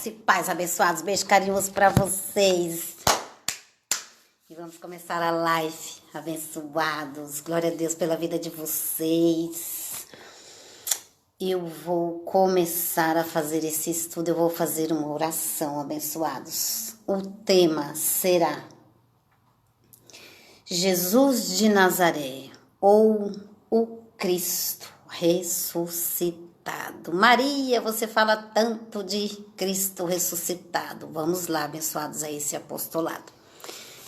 Graça e paz, abençoados. Beijo carinhoso pra vocês. E vamos começar a live, abençoados. Glória a Deus pela vida de vocês. Eu vou começar a fazer esse estudo, eu vou fazer uma oração, abençoados. O tema será Jesus de Nazaré ou o Cristo ressuscitado. Maria, você fala tanto de Cristo ressuscitado. Vamos lá, abençoados, a esse apostolado.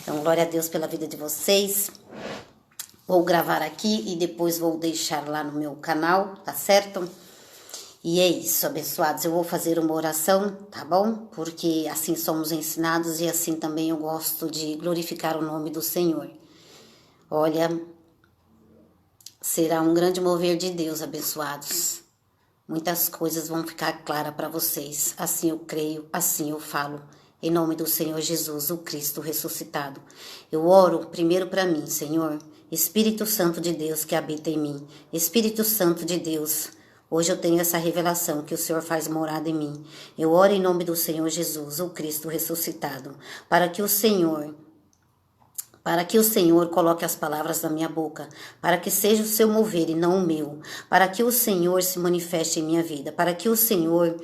Então, glória a Deus pela vida de vocês. Vou gravar aqui e depois vou deixar lá no meu canal, tá certo? E é isso, abençoados. Eu vou fazer uma oração, tá bom? Porque assim somos ensinados e assim também eu gosto de glorificar o nome do Senhor. Olha, será um grande mover de Deus, abençoados. Muitas coisas vão ficar claras para vocês. Assim eu creio, assim eu falo. Em nome do Senhor Jesus, o Cristo ressuscitado. Eu oro primeiro para mim, Senhor. Espírito Santo de Deus que habita em mim. Espírito Santo de Deus, hoje eu tenho essa revelação que o Senhor faz morada em mim. Eu oro em nome do Senhor Jesus, o Cristo ressuscitado, para que o Senhor coloque as palavras na minha boca, para que seja o seu mover e não o meu, para que o Senhor se manifeste em minha vida, para que o Senhor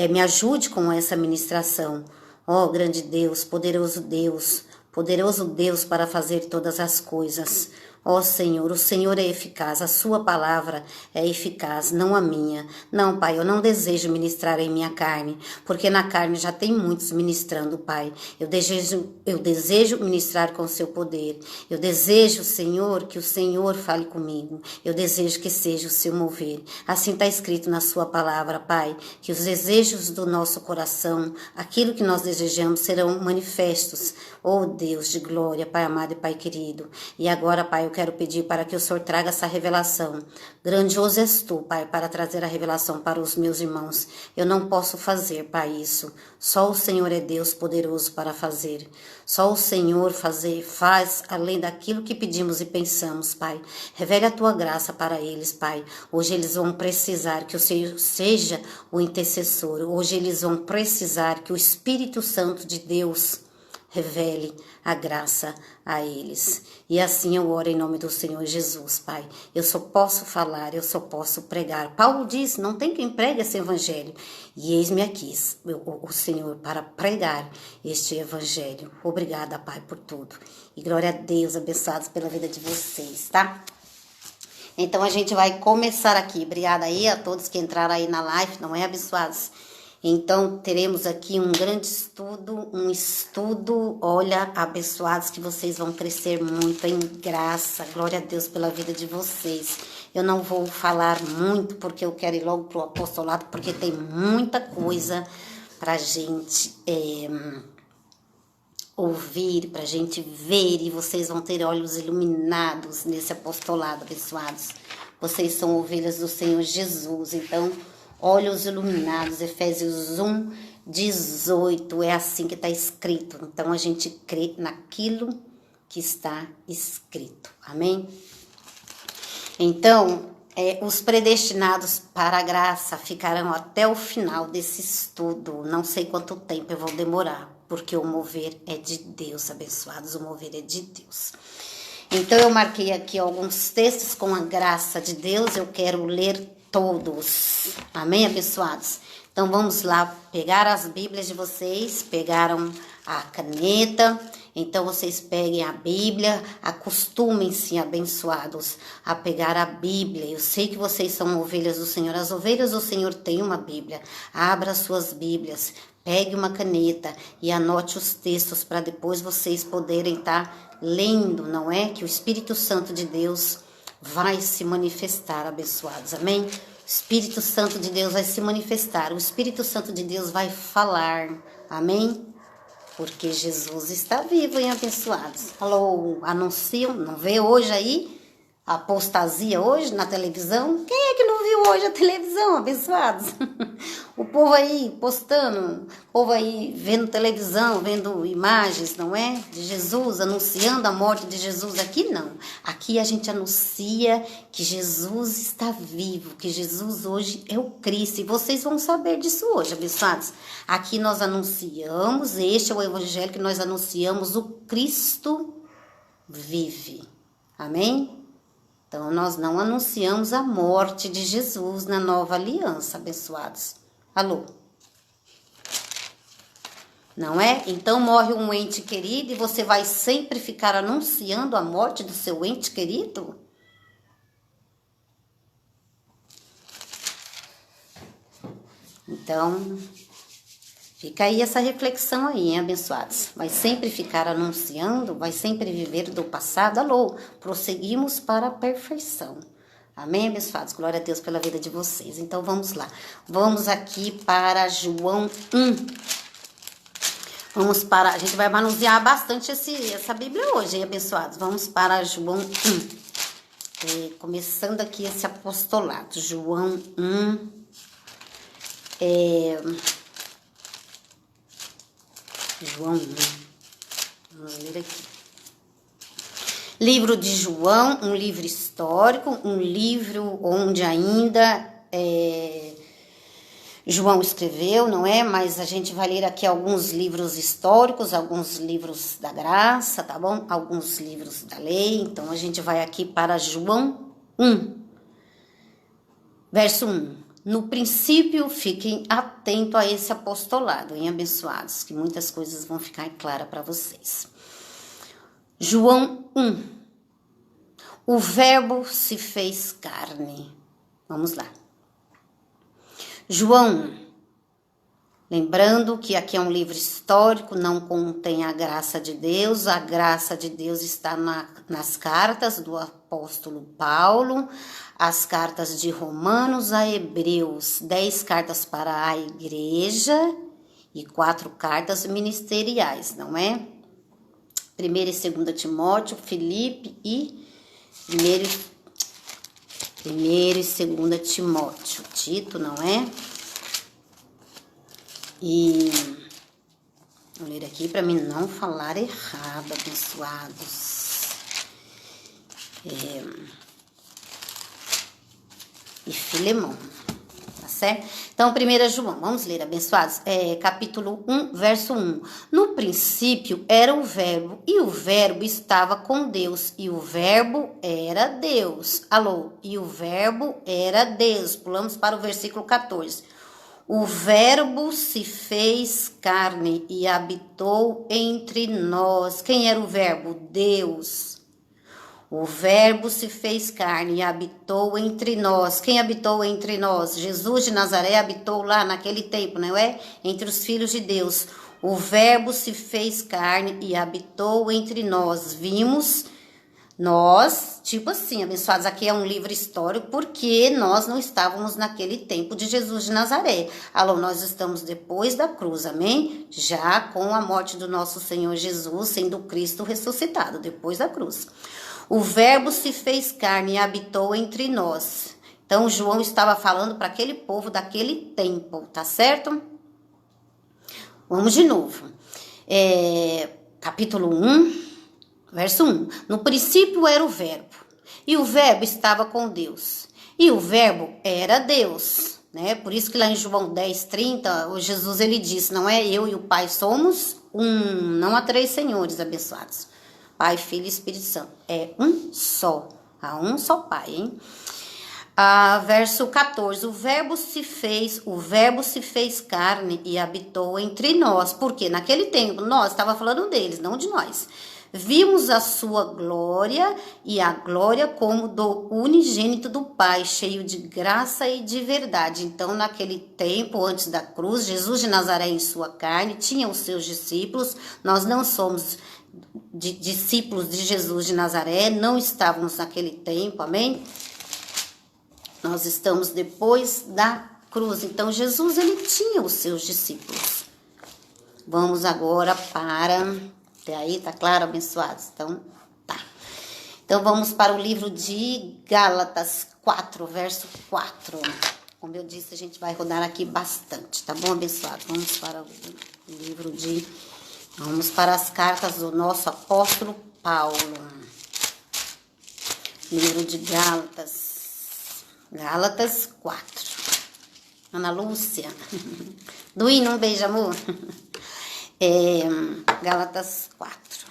me ajude com essa ministração. Ó, grande Deus, poderoso Deus para fazer todas as coisas. Ó Senhor, o Senhor é eficaz, a sua palavra é eficaz, não a minha. Não, Pai, eu não desejo ministrar em minha carne, porque na carne já tem muitos ministrando, Pai. Eu desejo ministrar com o seu poder. Eu desejo, Senhor, que o Senhor fale comigo. Eu desejo que seja o seu mover. Assim está escrito na sua palavra, Pai, que os desejos do nosso coração, aquilo que nós desejamos, serão manifestos. Oh Deus de glória, Pai amado e Pai querido. E agora, Pai, eu quero pedir para que o Senhor traga essa revelação. Grandioso és tu, Pai, para trazer a revelação para os meus irmãos. Eu não posso fazer, Pai, isso. Só o Senhor é Deus poderoso para fazer. Só o Senhor faz além daquilo que pedimos e pensamos, Pai. Revele a tua graça para eles, Pai. Hoje eles vão precisar que o Senhor seja o intercessor. Hoje eles vão precisar que o Espírito Santo de Deus revele a graça a eles. E assim eu oro em nome do Senhor Jesus, Pai. Eu só posso falar, eu só posso pregar. Paulo diz, não tem quem pregue esse evangelho. E eis-me aqui, o Senhor, para pregar este evangelho. Obrigada, Pai, por tudo. E glória a Deus, abençoados pela vida de vocês, tá? Então a gente vai começar aqui. Obrigada aí a todos que entraram aí na live, não é, abençoados? Então, teremos aqui um grande estudo, olha, abençoados, que vocês vão crescer muito em graça. Glória a Deus pela vida de vocês. Eu não vou falar muito, porque eu quero ir logo para o apostolado, porque tem muita coisa para a gente ouvir, para a gente ver, e vocês vão ter olhos iluminados nesse apostolado, abençoados. Vocês são ovelhas do Senhor Jesus, então olhos iluminados, Efésios 1, 18, é assim que está escrito. Então, a gente crê naquilo que está escrito, amém? Então, os predestinados para a graça ficarão até o final desse estudo. Não sei quanto tempo eu vou demorar, porque o mover é de Deus, abençoados, o mover é de Deus. Então, eu marquei aqui alguns textos com a graça de Deus, eu quero ler todos, amém, abençoados? Então vamos lá pegar as Bíblias de vocês, pegaram a caneta, então vocês peguem a Bíblia, acostumem-se, abençoados, a pegar a Bíblia. Eu sei que vocês são ovelhas do Senhor, as ovelhas do Senhor têm uma Bíblia. Abra suas Bíblias, pegue uma caneta e anote os textos para depois vocês poderem estar lendo, não é? Que o Espírito Santo de Deus vai se manifestar, abençoados, amém? O Espírito Santo de Deus vai se manifestar, o Espírito Santo de Deus vai falar, amém? Porque Jesus está vivo, hein, abençoados? Alô, anunciam, não vê hoje aí? apostasia hoje na televisão. Quem é que não viu hoje a televisão, abençoados? O povo aí postando, o povo aí vendo televisão, vendo imagens, não é? De Jesus, anunciando a morte de Jesus. Aqui não. Aqui a gente anuncia que Jesus está vivo, que Jesus hoje é o Cristo. E vocês vão saber disso hoje, abençoados. Aqui nós anunciamos, este é o evangelho que nós anunciamos, o Cristo vive. Amém? Então, nós não anunciamos a morte de Jesus na nova aliança, abençoados. Alô? Não é? Então, morre um ente querido e você vai sempre ficar anunciando a morte do seu ente querido? Então, fica aí essa reflexão aí, hein, abençoados? Vai sempre ficar anunciando, vai sempre viver do passado. Alô? Prosseguimos para a perfeição. Amém, abençoados? Glória a Deus pela vida de vocês. Então, vamos lá. Vamos aqui para João 1. A gente vai manusear bastante essa Bíblia hoje, hein, abençoados? Vamos para João 1. Começando aqui esse apostolado. João 1. João 1. Vamos ler aqui. Livro de João, um livro histórico, um livro onde ainda João escreveu, não é? Mas a gente vai ler aqui alguns livros históricos, alguns livros da graça, tá bom? Alguns livros da lei. Então, a gente vai aqui para João 1, verso 1. No princípio, fiquem atentos a esse apostolado, hein, abençoados? Que muitas coisas vão ficar claras para vocês. João 1. O verbo se fez carne. Vamos lá. João 1. Lembrando que aqui é um livro histórico, não contém a graça de Deus. A graça de Deus está nas cartas do apóstolo Paulo, as cartas de Romanos a Hebreus, 10 cartas para a igreja e 4 cartas ministeriais, não é? 1 e 2 Timóteo, Filipe e 1 e 2 Timóteo, Tito, não é? E vou ler aqui para mim não falar errado, abençoados. E Filemão, tá certo? Então, 1 João, vamos ler, abençoados, capítulo 1, verso 1. No princípio era o verbo, e o verbo estava com Deus, e o verbo era Deus. Alô? E o verbo era Deus. Pulamos para o versículo 14. O verbo se fez carne e habitou entre nós. Quem era o verbo? Deus. O verbo se fez carne e habitou entre nós. Quem habitou entre nós? Jesus de Nazaré habitou lá naquele tempo, não é? Entre os filhos de Deus. O verbo se fez carne e habitou entre nós. Vimos nós, tipo assim, abençoados, aqui é um livro histórico porque nós não estávamos naquele tempo de Jesus de Nazaré. Alô, nós estamos depois da cruz, amém? Já com a morte do nosso Senhor Jesus, sendo Cristo ressuscitado, depois da cruz. O verbo se fez carne e habitou entre nós. Então, João estava falando para aquele povo daquele tempo, tá certo? Vamos de novo. Capítulo 1, verso 1. No princípio era o verbo, e o verbo estava com Deus, e o verbo era Deus, né? Por isso que lá em João 10:30, o Jesus ele disse, não é? Eu e o Pai somos um, não há 3 senhores, abençoados. Pai, Filho e Espírito Santo. É um só. Há um só Pai, hein? Verso 14. O verbo se fez carne e habitou entre nós. Porque naquele tempo, nós, estava falando deles, não de nós. Vimos a sua glória e a glória como do unigênito do Pai, cheio de graça e de verdade. Então, naquele tempo, antes da cruz, Jesus de Nazaré em sua carne tinha os seus discípulos. Nós não somos discípulos de Jesus de Nazaré, não estávamos naquele tempo, amém? Nós estamos depois da cruz. Então, Jesus, ele tinha os seus discípulos. Vamos agora para... Até aí, tá claro, abençoados? Então, tá. Então vamos para o livro de Gálatas 4, verso 4. Como eu disse, a gente vai rodar aqui bastante, tá bom, abençoado? Vamos para o livro de... Vamos para as cartas do nosso apóstolo Paulo. Livro de Gálatas. Gálatas 4. Ana Lúcia. Duíno, um beijo, amor. Gálatas 4.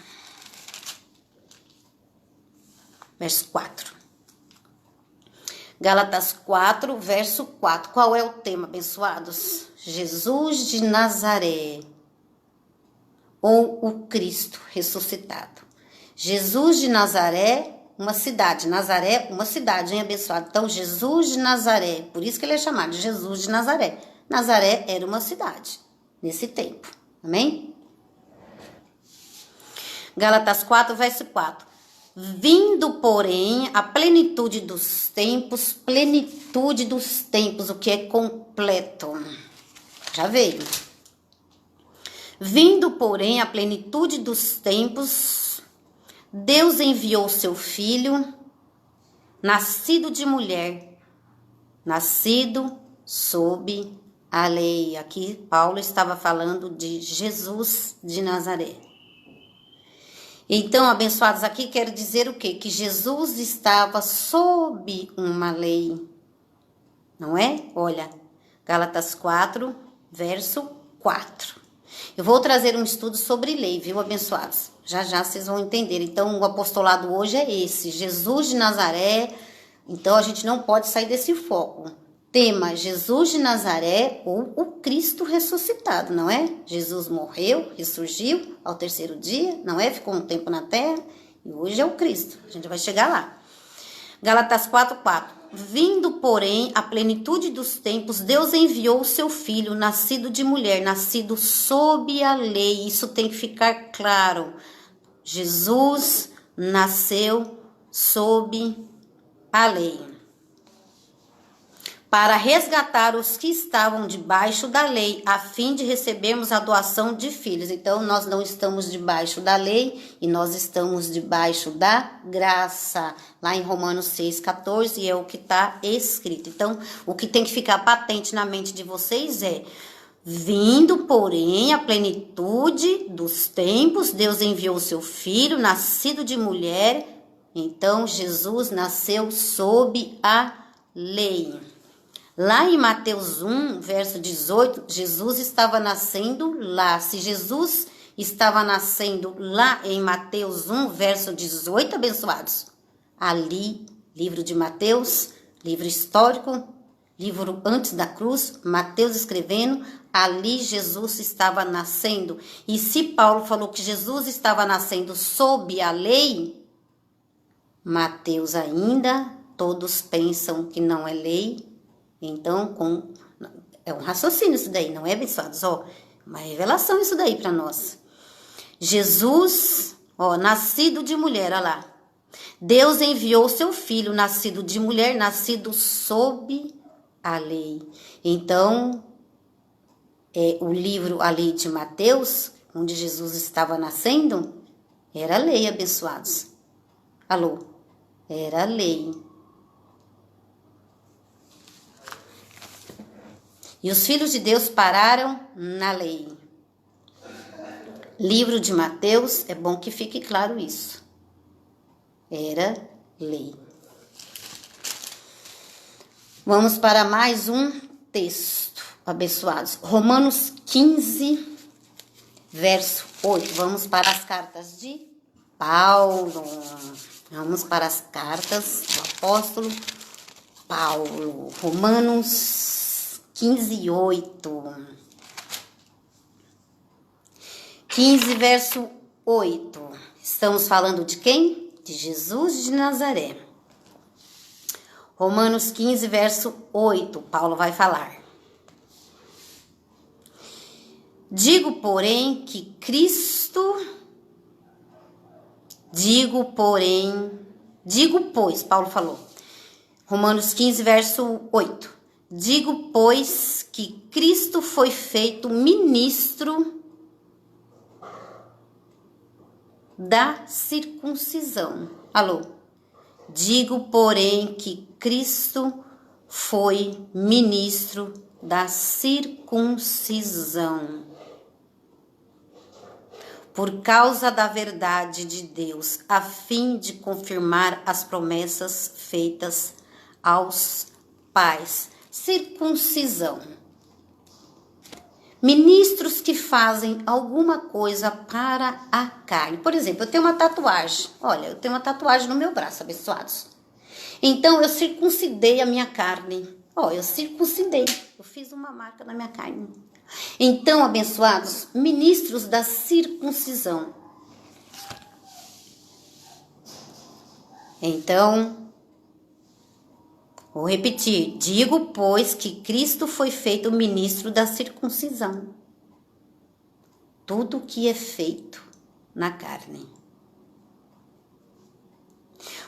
Verso 4. Gálatas 4, verso 4. Qual é o tema, abençoados? Jesus de Nazaré, ou o Cristo ressuscitado. Jesus de Nazaré, uma cidade. Nazaré, uma cidade, hein, abençoado? Então, Jesus de Nazaré, por isso que ele é chamado de Jesus de Nazaré. Nazaré era uma cidade, nesse tempo. Amém? Gálatas 4, verso 4. Vindo, porém, a plenitude dos tempos, o que é completo. Já veio. Vindo, porém, a plenitude dos tempos, Deus enviou seu filho, nascido de mulher, nascido sob a lei. Aqui Paulo estava falando de Jesus de Nazaré. Então, abençoados, aqui quero dizer o quê? Que Jesus estava sob uma lei, não é? Olha, Gálatas 4, verso 4. Eu vou trazer um estudo sobre lei, viu, abençoados? Já já vocês vão entender. Então, o apostolado hoje é esse, Jesus de Nazaré. Então, a gente não pode sair desse foco. Tema, Jesus de Nazaré ou o Cristo ressuscitado, não é? Jesus morreu, ressurgiu ao terceiro dia, não é? Ficou um tempo na terra e hoje é o Cristo. A gente vai chegar lá. Gálatas 4, 4. Vindo, porém, a plenitude dos tempos, Deus enviou o seu filho, nascido de mulher, nascido sob a lei. Isso tem que ficar claro. Jesus nasceu sob a lei, para resgatar os que estavam debaixo da lei, a fim de recebermos a doação de filhos. Então, nós não estamos debaixo da lei e nós estamos debaixo da graça. Lá em Romanos 6,14 é o que está escrito. Então, o que tem que ficar patente na mente de vocês é: vindo, porém, a plenitude dos tempos, Deus enviou o seu filho, nascido de mulher. Então, Jesus nasceu sob a lei. Lá em Mateus 1, verso 18, Jesus estava nascendo lá. Se Jesus estava nascendo lá em Mateus 1, verso 18, abençoados, ali, livro de Mateus, livro histórico, livro antes da cruz, Mateus escrevendo, ali Jesus estava nascendo. E se Paulo falou que Jesus estava nascendo sob a lei, Mateus ainda, todos pensam que não é lei. Então, é um raciocínio isso daí, não é, abençoados? Ó, uma revelação isso daí para nós. Jesus, ó, nascido de mulher, olha lá. Deus enviou seu filho, nascido de mulher, nascido sob a lei. Então, o livro ali de Mateus, onde Jesus estava nascendo, era a lei, abençoados. Alô? Era a lei. E os filhos de Deus pararam na lei. Livro de Mateus, é bom que fique claro isso. Era lei. Vamos para mais um texto, abençoados. Romanos 15, verso 8. Vamos para as cartas de Paulo. Vamos para as cartas do apóstolo Paulo. Romanos 15, 8. 15, verso 8. Estamos falando de quem? De Jesus de Nazaré. Romanos 15, verso 8. Paulo vai falar. Digo, porém, que Cristo... pois, Paulo falou. Romanos 15, verso 8. Digo, pois, que Cristo foi feito ministro da circuncisão. Alô? Digo, porém, que Cristo foi ministro da circuncisão, por causa da verdade de Deus, a fim de confirmar as promessas feitas aos pais. Circuncisão. Ministros que fazem alguma coisa para a carne. Por exemplo, eu tenho uma tatuagem. Olha, eu tenho uma tatuagem no meu braço, abençoados. Então, eu circuncidei a minha carne. Eu circuncidei. Eu fiz uma marca na minha carne. Então, abençoados, ministros da circuncisão. Então, vou repetir. Digo, pois, que Cristo foi feito ministro da circuncisão. Tudo que é feito na carne.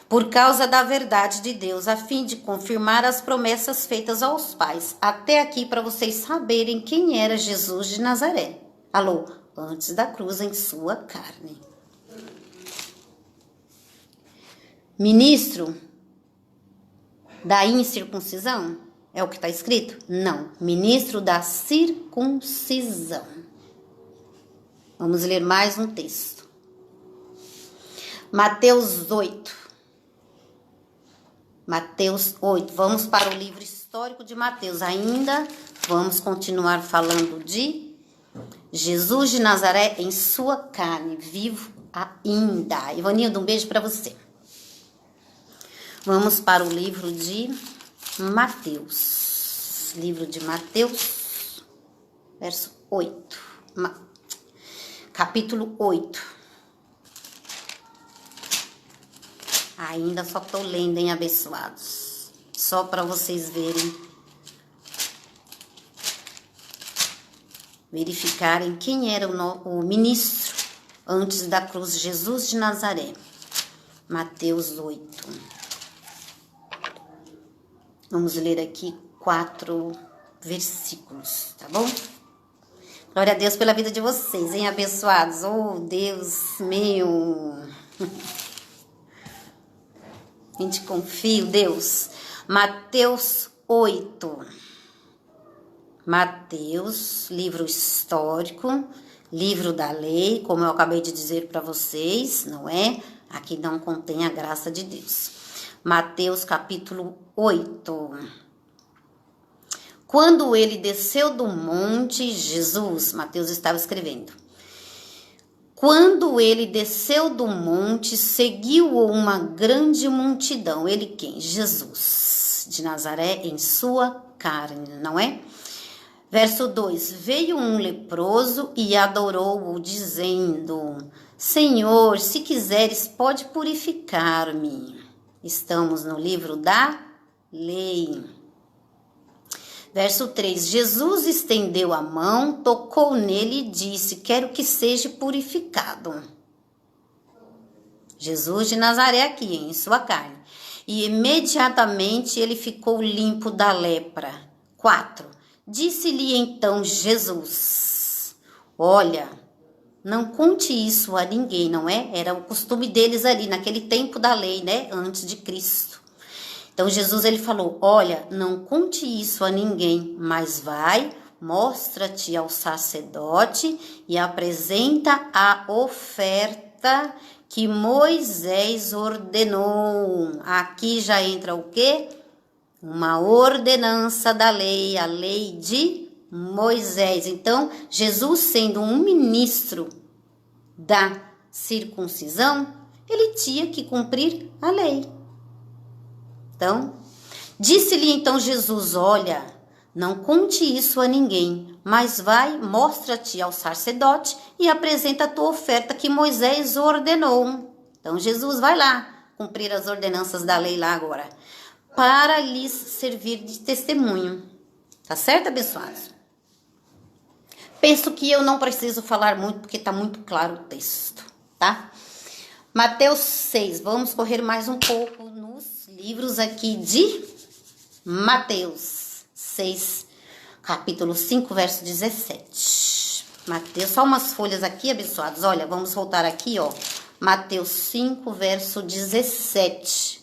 Por causa da verdade de Deus, a fim de confirmar as promessas feitas aos pais. Até aqui para vocês saberem quem era Jesus de Nazaré. Alô, antes da cruz em sua carne. Ministro da incircuncisão? É o que está escrito? Não. Ministro da circuncisão. Vamos ler mais um texto. Mateus 8. Mateus 8. Vamos para o livro histórico de Mateus. Ainda vamos continuar falando de Jesus de Nazaré em sua carne, vivo ainda. Ivanildo, um beijo para você. Vamos para o livro de Mateus. Livro de Mateus, verso 8. Capítulo 8. Ainda só estou lendo, hein, abençoados? Só para vocês verem. Verificarem quem era o ministro antes da cruz, Jesus de Nazaré. Mateus 8. Vamos ler aqui 4 versículos, tá bom? Glória a Deus pela vida de vocês, hein, abençoados? Oh, Deus meu! A gente confia, Deus. Mateus 8. Mateus, livro histórico, livro da lei, como eu acabei de dizer para vocês, não é? Aqui não contém a graça de Deus. Mateus capítulo 8. Quando ele desceu do monte, Jesus, Mateus estava escrevendo. Quando ele desceu do monte, seguiu-o uma grande multidão. Ele quem? Jesus de Nazaré em sua carne, não é? Verso 2. Veio um leproso e adorou-o, dizendo: Senhor, se quiseres, pode purificar-me. Estamos no livro da lei. Verso 3, Jesus estendeu a mão, tocou nele e disse, quero que seja purificado. Jesus de Nazaré aqui, em sua carne. E imediatamente ele ficou limpo da lepra. 4, disse-lhe então Jesus, olha, não conte isso a ninguém, não é? Era o costume deles ali, naquele tempo da lei, né? Antes de Cristo. Então, Jesus, ele falou, olha, não conte isso a ninguém, mas vai, mostra-te ao sacerdote e apresenta a oferta que Moisés ordenou. Aqui já entra o quê? Uma ordenança da lei, a lei de Moisés. Então, Jesus sendo um ministro da circuncisão, ele tinha que cumprir a lei. Então, disse-lhe então Jesus, olha, não conte isso a ninguém, mas vai, mostra-te ao sacerdote e apresenta a tua oferta que Moisés ordenou. Então, Jesus vai lá cumprir as ordenanças da lei lá agora, para lhes servir de testemunho. Tá certo, abençoados? Penso que eu não preciso falar muito, porque tá muito claro o texto, tá? Mateus 6, vamos correr mais um pouco nos livros aqui de Mateus 6, capítulo 5, verso 17. Mateus, só umas folhas aqui, abençoados. Olha, vamos voltar aqui, ó. Mateus 5, verso 17.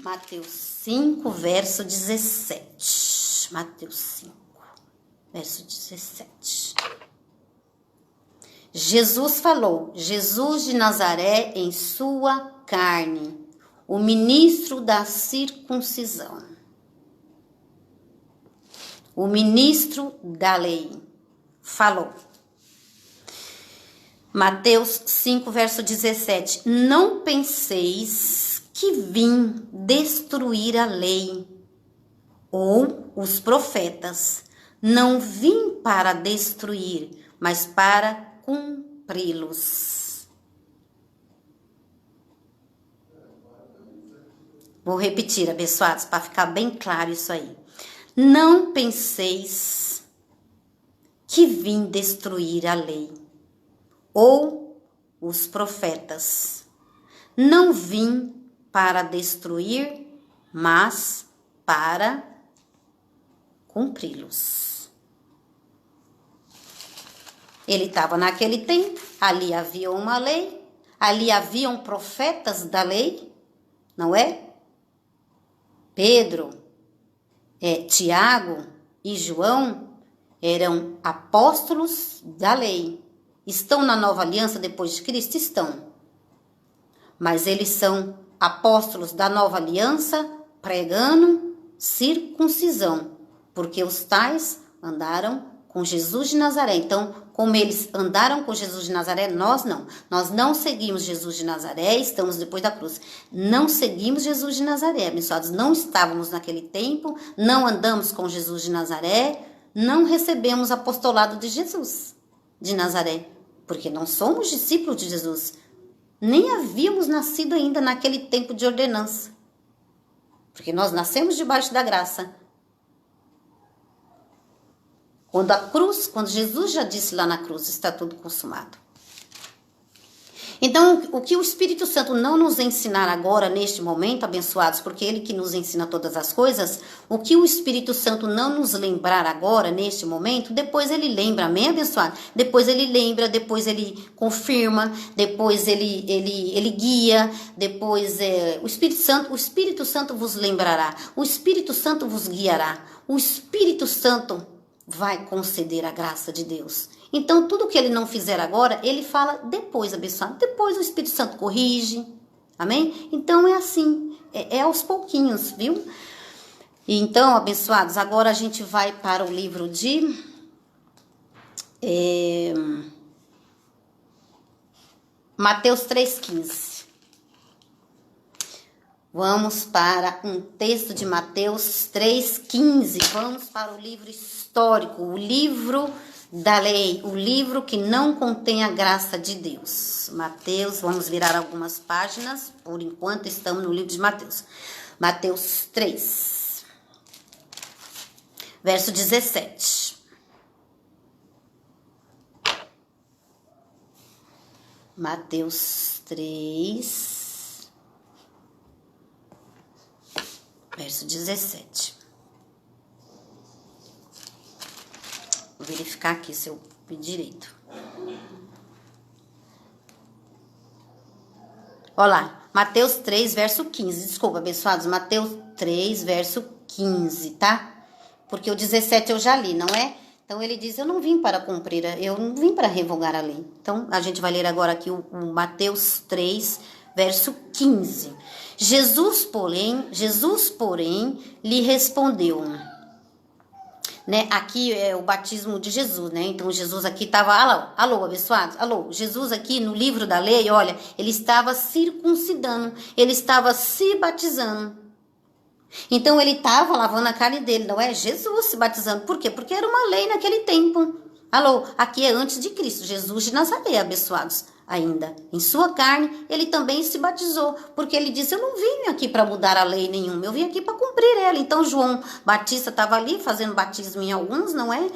Mateus 5, verso 17. Mateus 5, verso 17. Jesus falou, Jesus de Nazaré em sua carne, o ministro da circuncisão, o ministro da lei, falou. Mateus 5, verso 17. Não penseis que vim destruir a lei ou os profetas. Não vim para destruir, mas para cumpri-los. Vou repetir, abençoados, para ficar bem claro isso aí. Não penseis que vim destruir a lei ou os profetas. Não vim para destruir, mas para cumpri-los. Ele estava naquele tempo, ali havia uma lei, ali haviam profetas da lei, não é? Pedro, Tiago e João eram apóstolos da lei. Estão na nova aliança depois de Cristo? Estão. Mas eles são apóstolos da nova aliança pregando circuncisão, porque os tais andaram com Jesus de Nazaré. Então, como eles andaram com Jesus de Nazaré, nós não. Nós não seguimos Jesus de Nazaré, estamos depois da cruz. Não seguimos Jesus de Nazaré, abençoados. Não estávamos naquele tempo, não andamos com Jesus de Nazaré, não recebemos apostolado de Jesus de Nazaré, porque não somos discípulos de Jesus. Nem havíamos nascido ainda naquele tempo de ordenança, porque nós nascemos debaixo da graça. Quando Jesus já disse lá na cruz, está tudo consumado. Então, o que o Espírito Santo não nos ensinar agora, neste momento, abençoados, porque Ele que nos ensina todas as coisas, o que o Espírito Santo não nos lembrar agora, neste momento, depois Ele lembra, amém, abençoado? Depois Ele lembra, depois Ele confirma, depois Ele guia, depois o Espírito Santo vos lembrará, o Espírito Santo vos guiará, o Espírito Santo vai conceder a graça de Deus. Então, tudo que ele não fizer agora, ele fala depois, abençoado. Depois o Espírito Santo corrige. Amém? Então, é assim. É aos pouquinhos, viu? Então, abençoados, agora a gente vai para o livro de... Mateus 3,15. Vamos para um texto de Mateus 3,15. Vamos para o livro histórico, o livro da lei, o livro que não contém a graça de Deus. Mateus, vamos virar algumas páginas, por enquanto estamos no livro de Mateus. Mateus 3, verso 17. Mateus 3, verso 17. Vou verificar aqui se eu vi direito. Olha lá, Mateus 3, verso 15. Desculpa, abençoados. Mateus 3, verso 15, tá? Porque o 17 eu já li, não é? Então ele diz, eu não vim para cumprir, eu não vim para revogar a lei. Então a gente vai ler agora aqui o Mateus 3, verso 15. Jesus, porém, lhe respondeu... Né? Aqui é o batismo de Jesus, né? Então Jesus aqui estava, alô, abençoados, alô, Jesus aqui no livro da lei, olha, ele estava circuncidando, ele estava se batizando. Então ele estava lavando a carne dele, não é? Jesus se batizando, por quê? Porque era uma lei naquele tempo. Alô, aqui é antes de Cristo, Jesus de Nazaré, abençoados. Ainda em sua carne, ele também se batizou, porque ele disse, eu não vim aqui para mudar a lei nenhuma, eu vim aqui para cumprir ela. Então João Batista estava ali fazendo batismo em alguns, não é?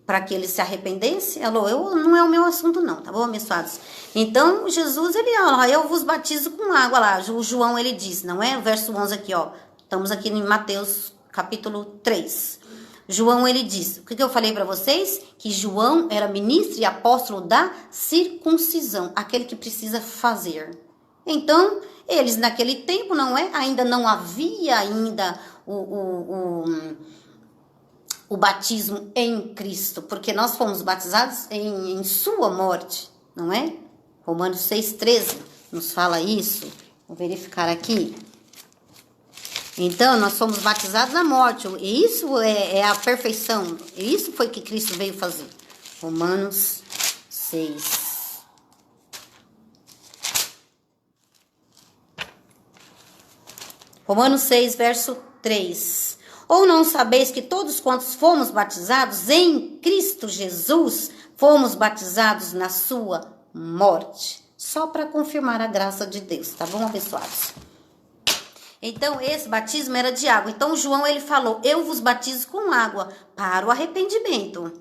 Para que eles se arrependessem. Alô, não é o meu assunto não, tá bom, abençoados? Então Jesus, ele, ó, eu vos batizo com água lá. O João, ele disse, não é? O verso 11 aqui, ó. Estamos aqui em Mateus capítulo 3. João, ele diz, o que eu falei para vocês? Que João era ministro e apóstolo da circuncisão, aquele que precisa fazer. Então, eles naquele tempo, não é? Ainda não havia ainda o batismo em Cristo, porque nós fomos batizados em sua morte, não é? Romanos 6,13 nos fala isso. Vou verificar aqui. Então, nós fomos batizados na morte. E isso é a perfeição. E isso foi que Cristo veio fazer. Romanos 6. Romanos 6, verso 3. Ou não sabeis que todos quantos fomos batizados em Cristo Jesus, fomos batizados na sua morte? Só para confirmar a graça de Deus, tá bom, abençoados? Então, esse batismo era de água. Então, João, ele falou, eu vos batizo com água para o arrependimento.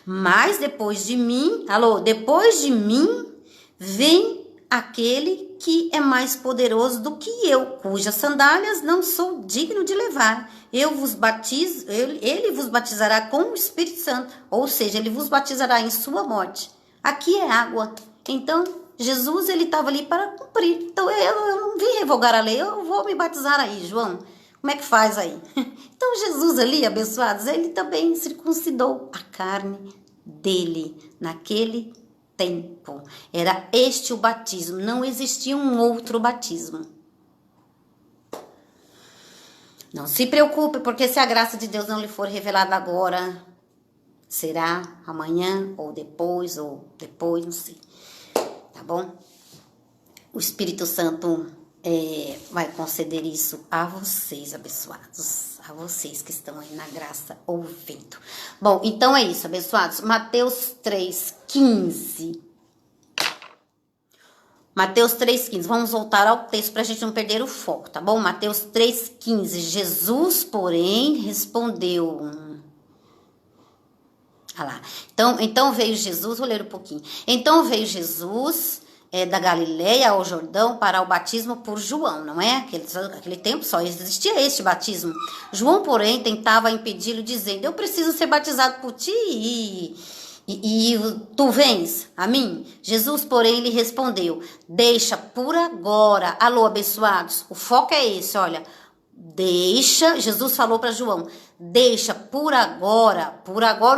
Mas depois de mim, depois de mim, vem aquele que é mais poderoso do que eu, cujas sandálias não sou digno de levar. Eu vos batizo, ele vos batizará com o Espírito Santo, ou seja, ele vos batizará em sua morte. Aqui é água. Então, Jesus, ele estava ali para cumprir. Então, eu não vim revogar a lei, eu vou me batizar aí, João. Como é que faz aí? Então, Jesus ali, abençoados, ele também circuncidou a carne dele naquele tempo. Era este o batismo, não existia um outro batismo. Não se preocupe, porque se a graça de Deus não lhe for revelada agora, será amanhã ou depois, não sei. Tá bom? O Espírito Santo vai conceder isso a vocês, abençoados. A vocês que estão aí na graça ouvindo. Bom, então é isso, abençoados. Mateus 3,15. Mateus 3,15. Vamos voltar ao texto para a gente não perder o foco, tá bom? Mateus 3,15. Jesus, porém, respondeu. Ah lá. Então veio Jesus, vou ler um pouquinho. Então veio Jesus da Galileia ao Jordão para o batismo por João, não é? Aquele tempo só existia este batismo. João, porém, tentava impedi-lo, dizendo, eu preciso ser batizado por ti e tu vens a mim? Jesus, porém, lhe respondeu, deixa por agora. Alô, abençoados, o foco é esse, olha. Deixa, Jesus falou para João, deixa por agora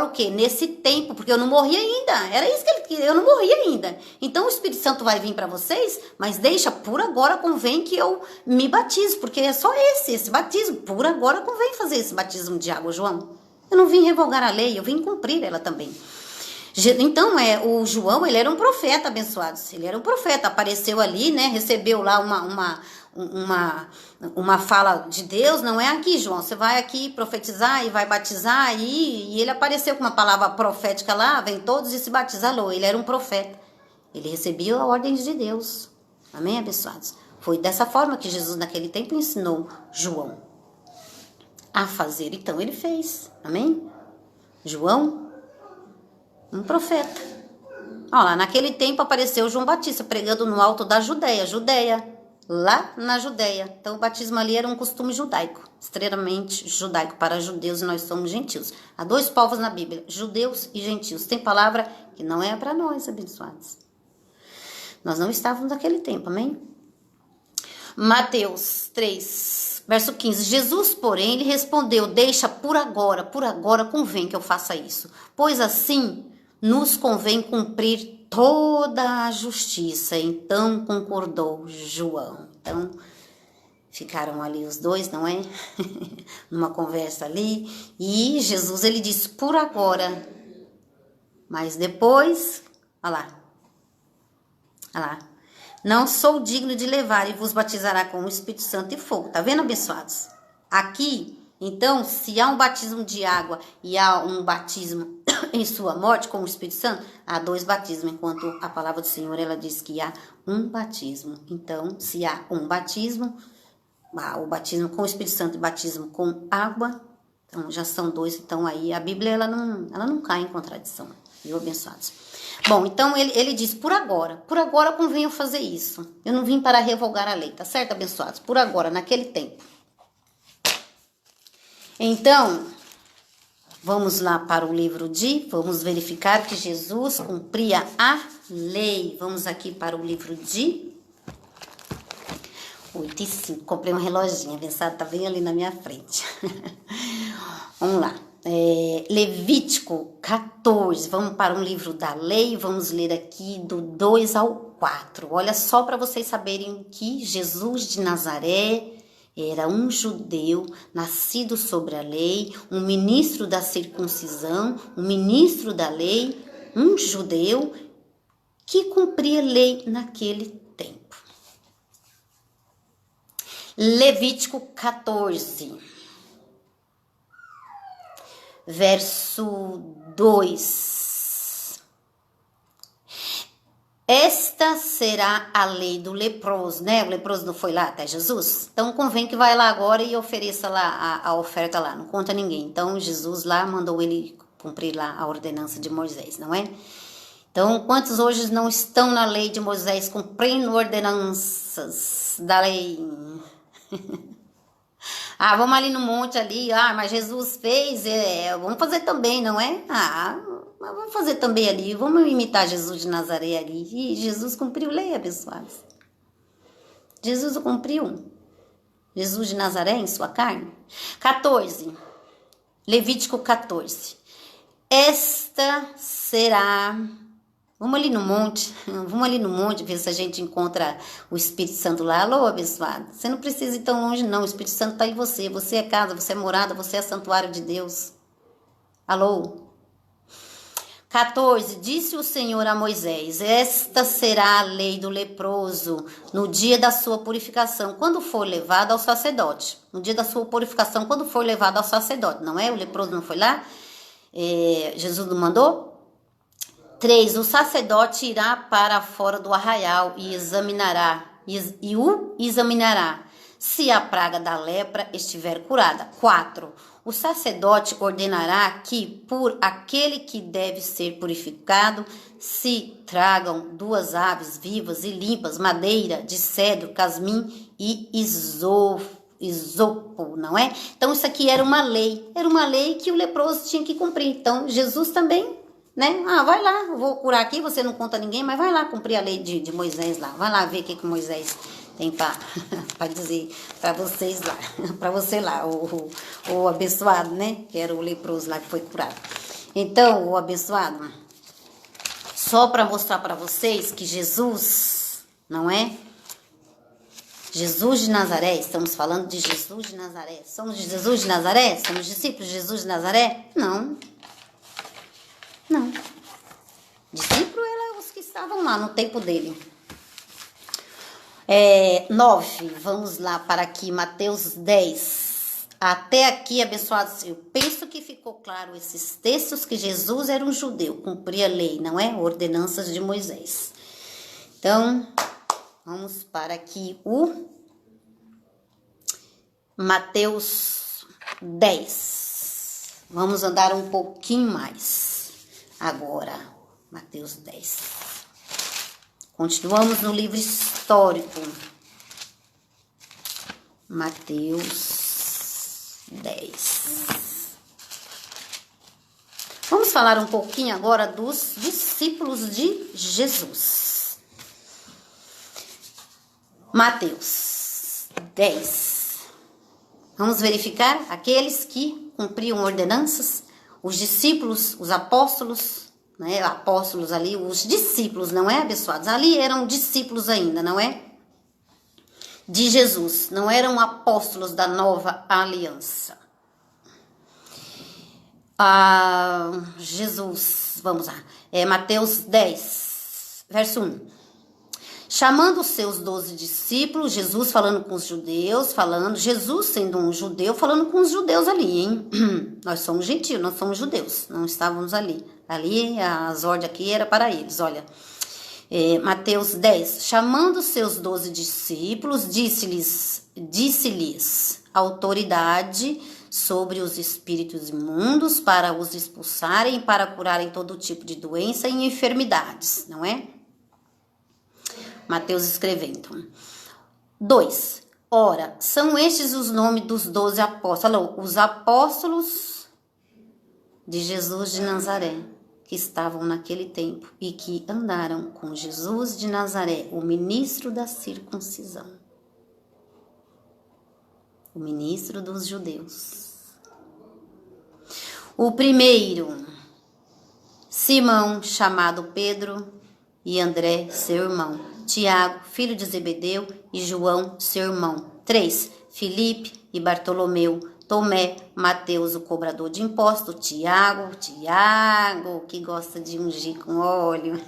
o quê? Nesse tempo, porque eu não morri ainda, era isso que ele queria, eu não morri ainda, então o Espírito Santo vai vir para vocês, mas deixa por agora, convém que eu me batize, porque é só esse batismo, por agora convém fazer esse batismo de água, João, eu não vim revogar a lei, eu vim cumprir ela também. Então, o João, ele era um profeta, abençoados, ele era um profeta, apareceu ali, né, recebeu lá uma fala de Deus, não é aqui, João, você vai aqui profetizar e vai batizar aí, e ele apareceu com uma palavra profética lá, vem todos e se batizam. Ele era um profeta, ele recebia a ordem de Deus, amém, abençoados? Foi dessa forma que Jesus naquele tempo ensinou João a fazer, então ele fez, amém? João, um profeta. Olha lá, naquele tempo apareceu João Batista pregando no alto da Judéia, lá na Judéia. Então o batismo ali era um costume judaico, extremamente judaico para judeus, e nós somos gentios. Há dois povos na Bíblia, judeus e gentios. Tem palavra que não é para nós, abençoados. Nós não estávamos naquele tempo, amém? Mateus 3, verso 15. Jesus, porém, lhe respondeu, deixa por agora convém que eu faça isso, pois assim nos convém cumprir toda a justiça. Então concordou João. Então ficaram ali os dois, não é? Numa conversa ali. E Jesus, ele disse, por agora. Mas depois, olha lá. Não sou digno de levar e vos batizará com o Espírito Santo e fogo. Tá vendo, abençoados? Aqui, então, se há um batismo de água e há um batismo em sua morte com o Espírito Santo, há dois batismos, enquanto a palavra do Senhor, ela diz que há um batismo. Então, se há um batismo, o batismo com o Espírito Santo e o batismo com água, então já são dois. Então, aí a Bíblia, ela não cai em contradição, viu, abençoados? Bom, então ele diz, por agora convém eu fazer isso. Eu não vim para revogar a lei, tá certo, abençoados? Por agora, naquele tempo. Então, vamos lá para o livro vamos verificar que Jesus cumpria a lei. Vamos aqui para o livro de 8h05, comprei um reloginho, abençoado, tá bem ali na minha frente. Vamos lá. Levítico 14, vamos para um livro da lei, vamos ler aqui do 2 ao 4. Olha só para vocês saberem que Jesus de Nazaré era um judeu nascido sobre a lei, um ministro da circuncisão, um ministro da lei, um judeu que cumpria a lei naquele tempo. Levítico 14, verso 2. Esta será a lei do leproso, né? O leproso não foi lá até Jesus? Então convém que vai lá agora e ofereça lá a oferta lá, não conta ninguém. Então Jesus lá mandou ele cumprir lá a ordenança de Moisés, não é? Então, quantos hoje não estão na lei de Moisés, cumprindo ordenanças da lei? Vamos ali no monte ali, mas Jesus fez, vamos fazer também, não é? Mas vamos fazer também ali, vamos imitar Jesus de Nazaré ali. E Jesus cumpriu a lei, abençoados. Jesus o cumpriu. Jesus de Nazaré em sua carne. 14, Levítico 14. Esta será... Vamos ali no monte, ver se a gente encontra o Espírito Santo lá. Alô, abençoado. Você não precisa ir tão longe, não. O Espírito Santo está em você. Você é casa, você é morada, você é santuário de Deus. Alô? 14. Disse o Senhor a Moisés: esta será a lei do leproso no dia da sua purificação, quando for levado ao sacerdote. No dia da sua purificação, quando for levado ao sacerdote. Não é? O leproso não foi lá? Jesus não mandou? 3. O sacerdote irá para fora do arraial e o examinará, se a praga da lepra estiver curada. 4. O sacerdote ordenará que, por aquele que deve ser purificado, se tragam 2 aves vivas e limpas, madeira de cedro, casmim e isopo, não é? Então isso aqui era uma lei que o leproso tinha que cumprir. Então Jesus também, né? Vai lá, eu vou curar aqui, você não conta ninguém, mas vai lá cumprir a lei de Moisés lá. Vai lá ver o que Moisés tem para dizer para vocês lá, para você lá, o abençoado, né? Que era o leproso lá que foi curado. Então, o abençoado, só para mostrar para vocês que Jesus, não é? Jesus de Nazaré, estamos falando de Jesus de Nazaré. Somos de Jesus de Nazaré? Somos discípulos de Jesus de Nazaré? Não. Discípulo eram os que estavam lá no tempo dele. 9, vamos lá para aqui, Mateus 10. Até aqui, abençoados, eu penso que ficou claro esses textos que Jesus era um judeu, cumpria a lei, não é? Ordenanças de Moisés. Então, vamos para aqui o Mateus 10. Vamos andar um pouquinho mais. Agora, Mateus 10. Continuamos no livro histórico. Mateus 10. Vamos falar um pouquinho agora dos discípulos de Jesus. Mateus 10. Vamos verificar aqueles que cumpriam ordenanças. Os discípulos, os apóstolos, né? Apóstolos ali, os discípulos, não é, abençoados? Ali eram discípulos ainda, não é? De Jesus, não eram apóstolos da nova aliança. Jesus, vamos lá. Mateus 10, verso 1. Chamando os seus 12 discípulos, Jesus falando com os judeus, Jesus sendo um judeu, falando com os judeus ali, hein? Nós somos gentios, nós somos judeus, não estávamos ali. Ali, as ordens aqui era para eles, olha. Mateus 10, chamando os seus 12 discípulos, disse-lhes autoridade sobre os espíritos imundos para os expulsarem e para curarem todo tipo de doença e enfermidades, não é? Mateus escrevendo. 2. Ora, são estes os nomes dos 12 apóstolos. Os apóstolos de Jesus de Nazaré, que estavam naquele tempo e que andaram com Jesus de Nazaré, o ministro da circuncisão. o ministro dos judeus. O primeiro, Simão, chamado Pedro, e André, seu irmão. Tiago, filho de Zebedeu, e João, seu irmão. 3. Filipe e Bartolomeu. Tomé, Mateus, o cobrador de impostos. Tiago, que gosta de ungir com óleo.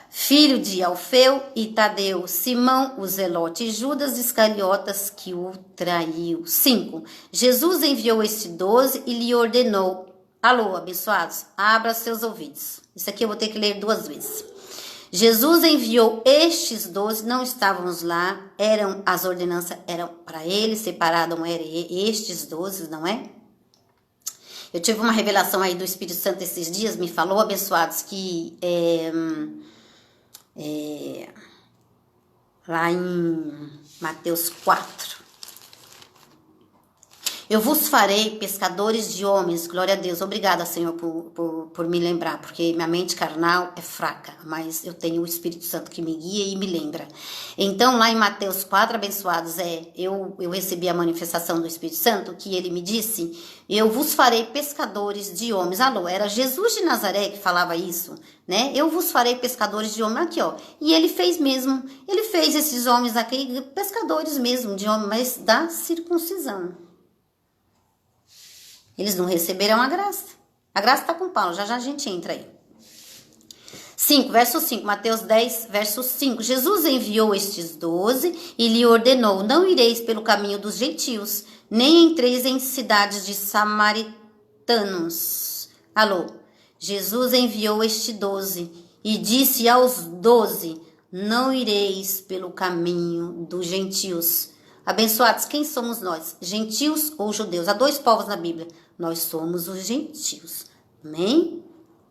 Filho de Alfeu e Tadeu. Simão, o zelote, e Judas Iscariotas, que o traiu. 5. Jesus enviou estes 12 e lhe ordenou. Alô, abençoados, abra seus ouvidos. Isso aqui eu vou ter que ler 2 vezes. Jesus enviou estes 12, não estávamos lá, as ordenanças eram para eles, separados eram estes 12, não é? Eu tive uma revelação aí do Espírito Santo esses dias, me falou, abençoados, que lá em Mateus 4, eu vos farei pescadores de homens. Glória a Deus. Obrigada, Senhor, por me lembrar, porque minha mente carnal é fraca, mas eu tenho o Espírito Santo que me guia e me lembra. Então, lá em Mateus 4, abençoados, eu recebi a manifestação do Espírito Santo, que ele me disse, eu vos farei pescadores de homens. Alô, era Jesus de Nazaré que falava isso, né? Eu vos farei pescadores de homens. Aqui, ó. E ele fez mesmo. Ele fez esses homens aqui, pescadores mesmo, de homens, mas da circuncisão. Eles não receberam a graça. A graça está com Paulo, já a gente entra aí. 5, verso 5, Mateus 10, verso 5. Jesus enviou estes 12 e lhe ordenou, não ireis pelo caminho dos gentios, nem entreis em cidades de samaritanos. Alô, Jesus enviou estes 12 e disse aos 12, não ireis pelo caminho dos gentios. Abençoados, quem somos nós? Gentios ou judeus? Há 2 povos na Bíblia. Nós somos os gentios. Amém?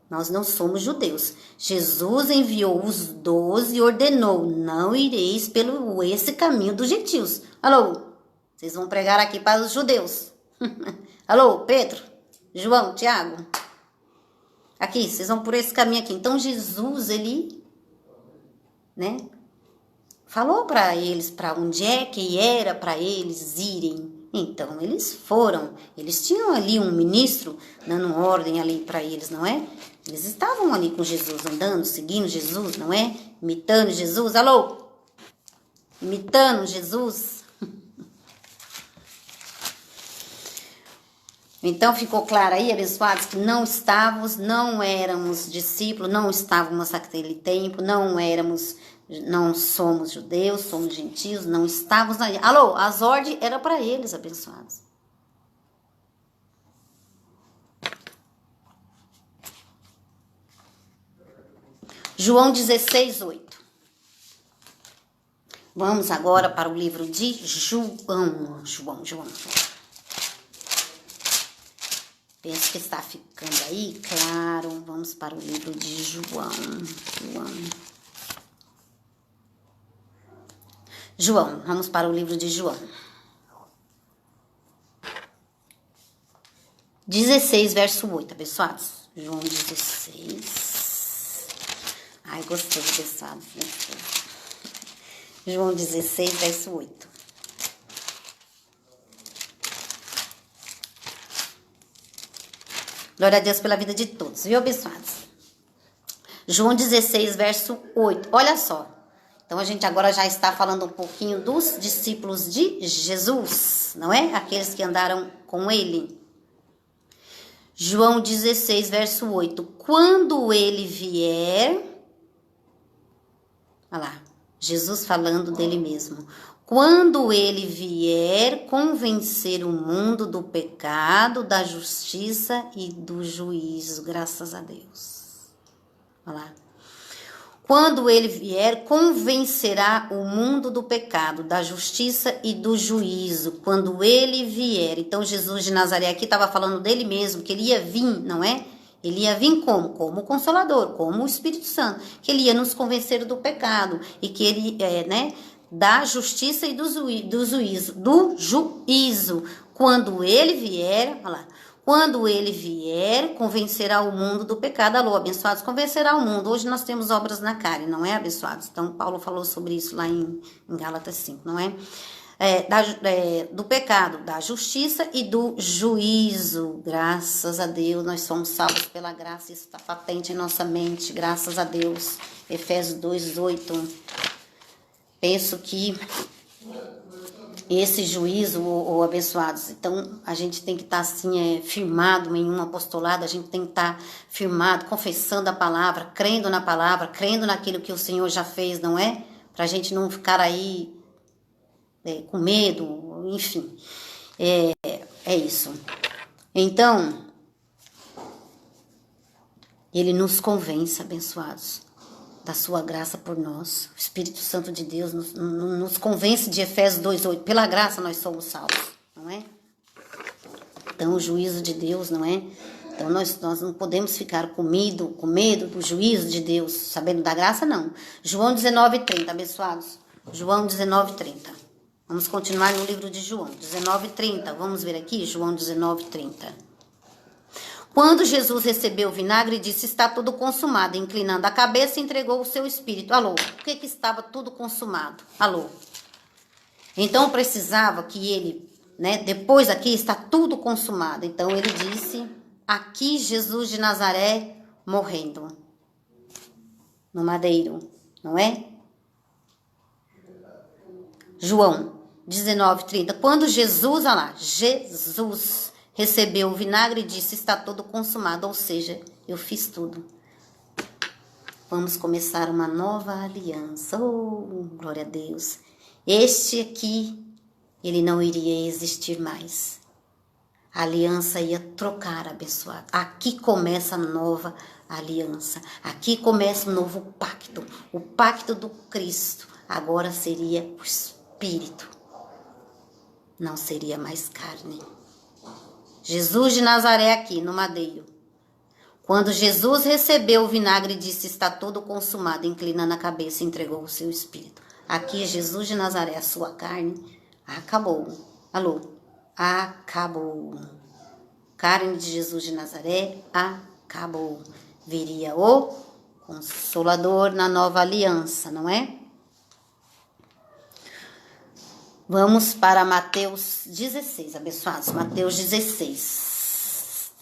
Nós não somos judeus. Jesus enviou os 12 e ordenou, não ireis pelo esse caminho dos gentios. Alô? Vocês vão pregar aqui para os judeus. Alô, Pedro, João, Tiago. Aqui, vocês vão por esse caminho aqui. Então, Jesus, ele, né? Falou para eles para onde é que era para eles irem. Então, eles foram. Eles tinham ali um ministro dando ordem ali para eles, não é? Eles estavam ali com Jesus, andando, seguindo Jesus, não é? Imitando Jesus. Alô? Imitando Jesus. Então, ficou claro aí, abençoados, que não éramos discípulos, não estávamos naquele tempo, não somos judeus, somos gentios, não estávamos na... Alô, as ordens eram para eles, abençoados. João 16, 8. Vamos agora para o livro de João. Penso que está ficando aí, claro. Vamos para o livro de João, vamos para o livro de João. 16, verso 8, abençoados. João 16. Ai, gostoso, abençoados. João 16, verso 8. Glória a Deus pela vida de todos, viu, abençoados? João 16, verso 8. Olha só. Então, a gente agora já está falando um pouquinho dos discípulos de Jesus, não é? Aqueles que andaram com ele. João 16, verso 8. Quando ele vier... Olha lá, Jesus falando dele mesmo. Quando ele vier convencer o mundo do pecado, da justiça e do juízo. Graças a Deus. Olha lá. Quando ele vier, convencerá o mundo do pecado, da justiça e do juízo. Quando ele vier. Então, Jesus de Nazaré aqui estava falando dele mesmo, que ele ia vir, não é? Ele ia vir como? Como o Consolador, como o Espírito Santo. Que ele ia nos convencer do pecado. E que ele, da justiça e do juízo. Quando ele vier, olha lá. Quando ele vier, convencerá o mundo do pecado. Alô, abençoados, convencerá o mundo. Hoje nós temos obras na carne, não é, abençoados? Então, Paulo falou sobre isso lá em Gálatas 5, não é? do pecado, da justiça e do juízo. Graças a Deus, nós somos salvos pela graça, isso está patente em nossa mente, graças a Deus. Efésios 2:8. Penso que esse juízo, ou abençoados, então a gente tem que estar assim, firmado em um apostolado, a gente tem que estar firmado, confessando a palavra, crendo na palavra, crendo naquilo que o Senhor já fez, não é? Pra gente não ficar aí com medo, enfim, é isso. Então, ele nos convence, abençoados, da sua graça por nós. O Espírito Santo de Deus nos convence de Efésios 2:8. Pela graça nós somos salvos, não é? Então, o juízo de Deus, não é? Então, nós não podemos ficar com medo do juízo de Deus, sabendo da graça, não. João 19:30, abençoados. João 19:30. Vamos continuar no livro de João 19:30. Vamos ver aqui, João 19:30. Quando Jesus recebeu o vinagre, disse: está tudo consumado. Inclinando a cabeça, entregou o seu espírito. Alô? Por que estava tudo consumado? Alô? Então precisava que ele, depois aqui está tudo consumado. Então ele disse: aqui Jesus de Nazaré morrendo no madeiro, não é? João 19:30. Quando Jesus, olha lá, Jesus recebeu o vinagre e disse: está tudo consumado, ou seja, eu fiz tudo. Vamos começar uma nova aliança. Oh, glória a Deus. Este aqui, ele não iria existir mais. A aliança ia trocar, abençoado. Aqui começa a nova aliança. Aqui começa um novo pacto. O pacto do Cristo. Agora seria o Espírito. Não seria mais carne. Jesus de Nazaré aqui no madeiro. Quando Jesus recebeu o vinagre, disse: está tudo consumado, inclinando a cabeça, entregou o seu espírito. Aqui Jesus de Nazaré, a sua carne, acabou. Alô? Acabou. Carne de Jesus de Nazaré, acabou. Viria o Consolador na nova aliança, não é? Vamos para Mateus 16, abençoados. Mateus 16.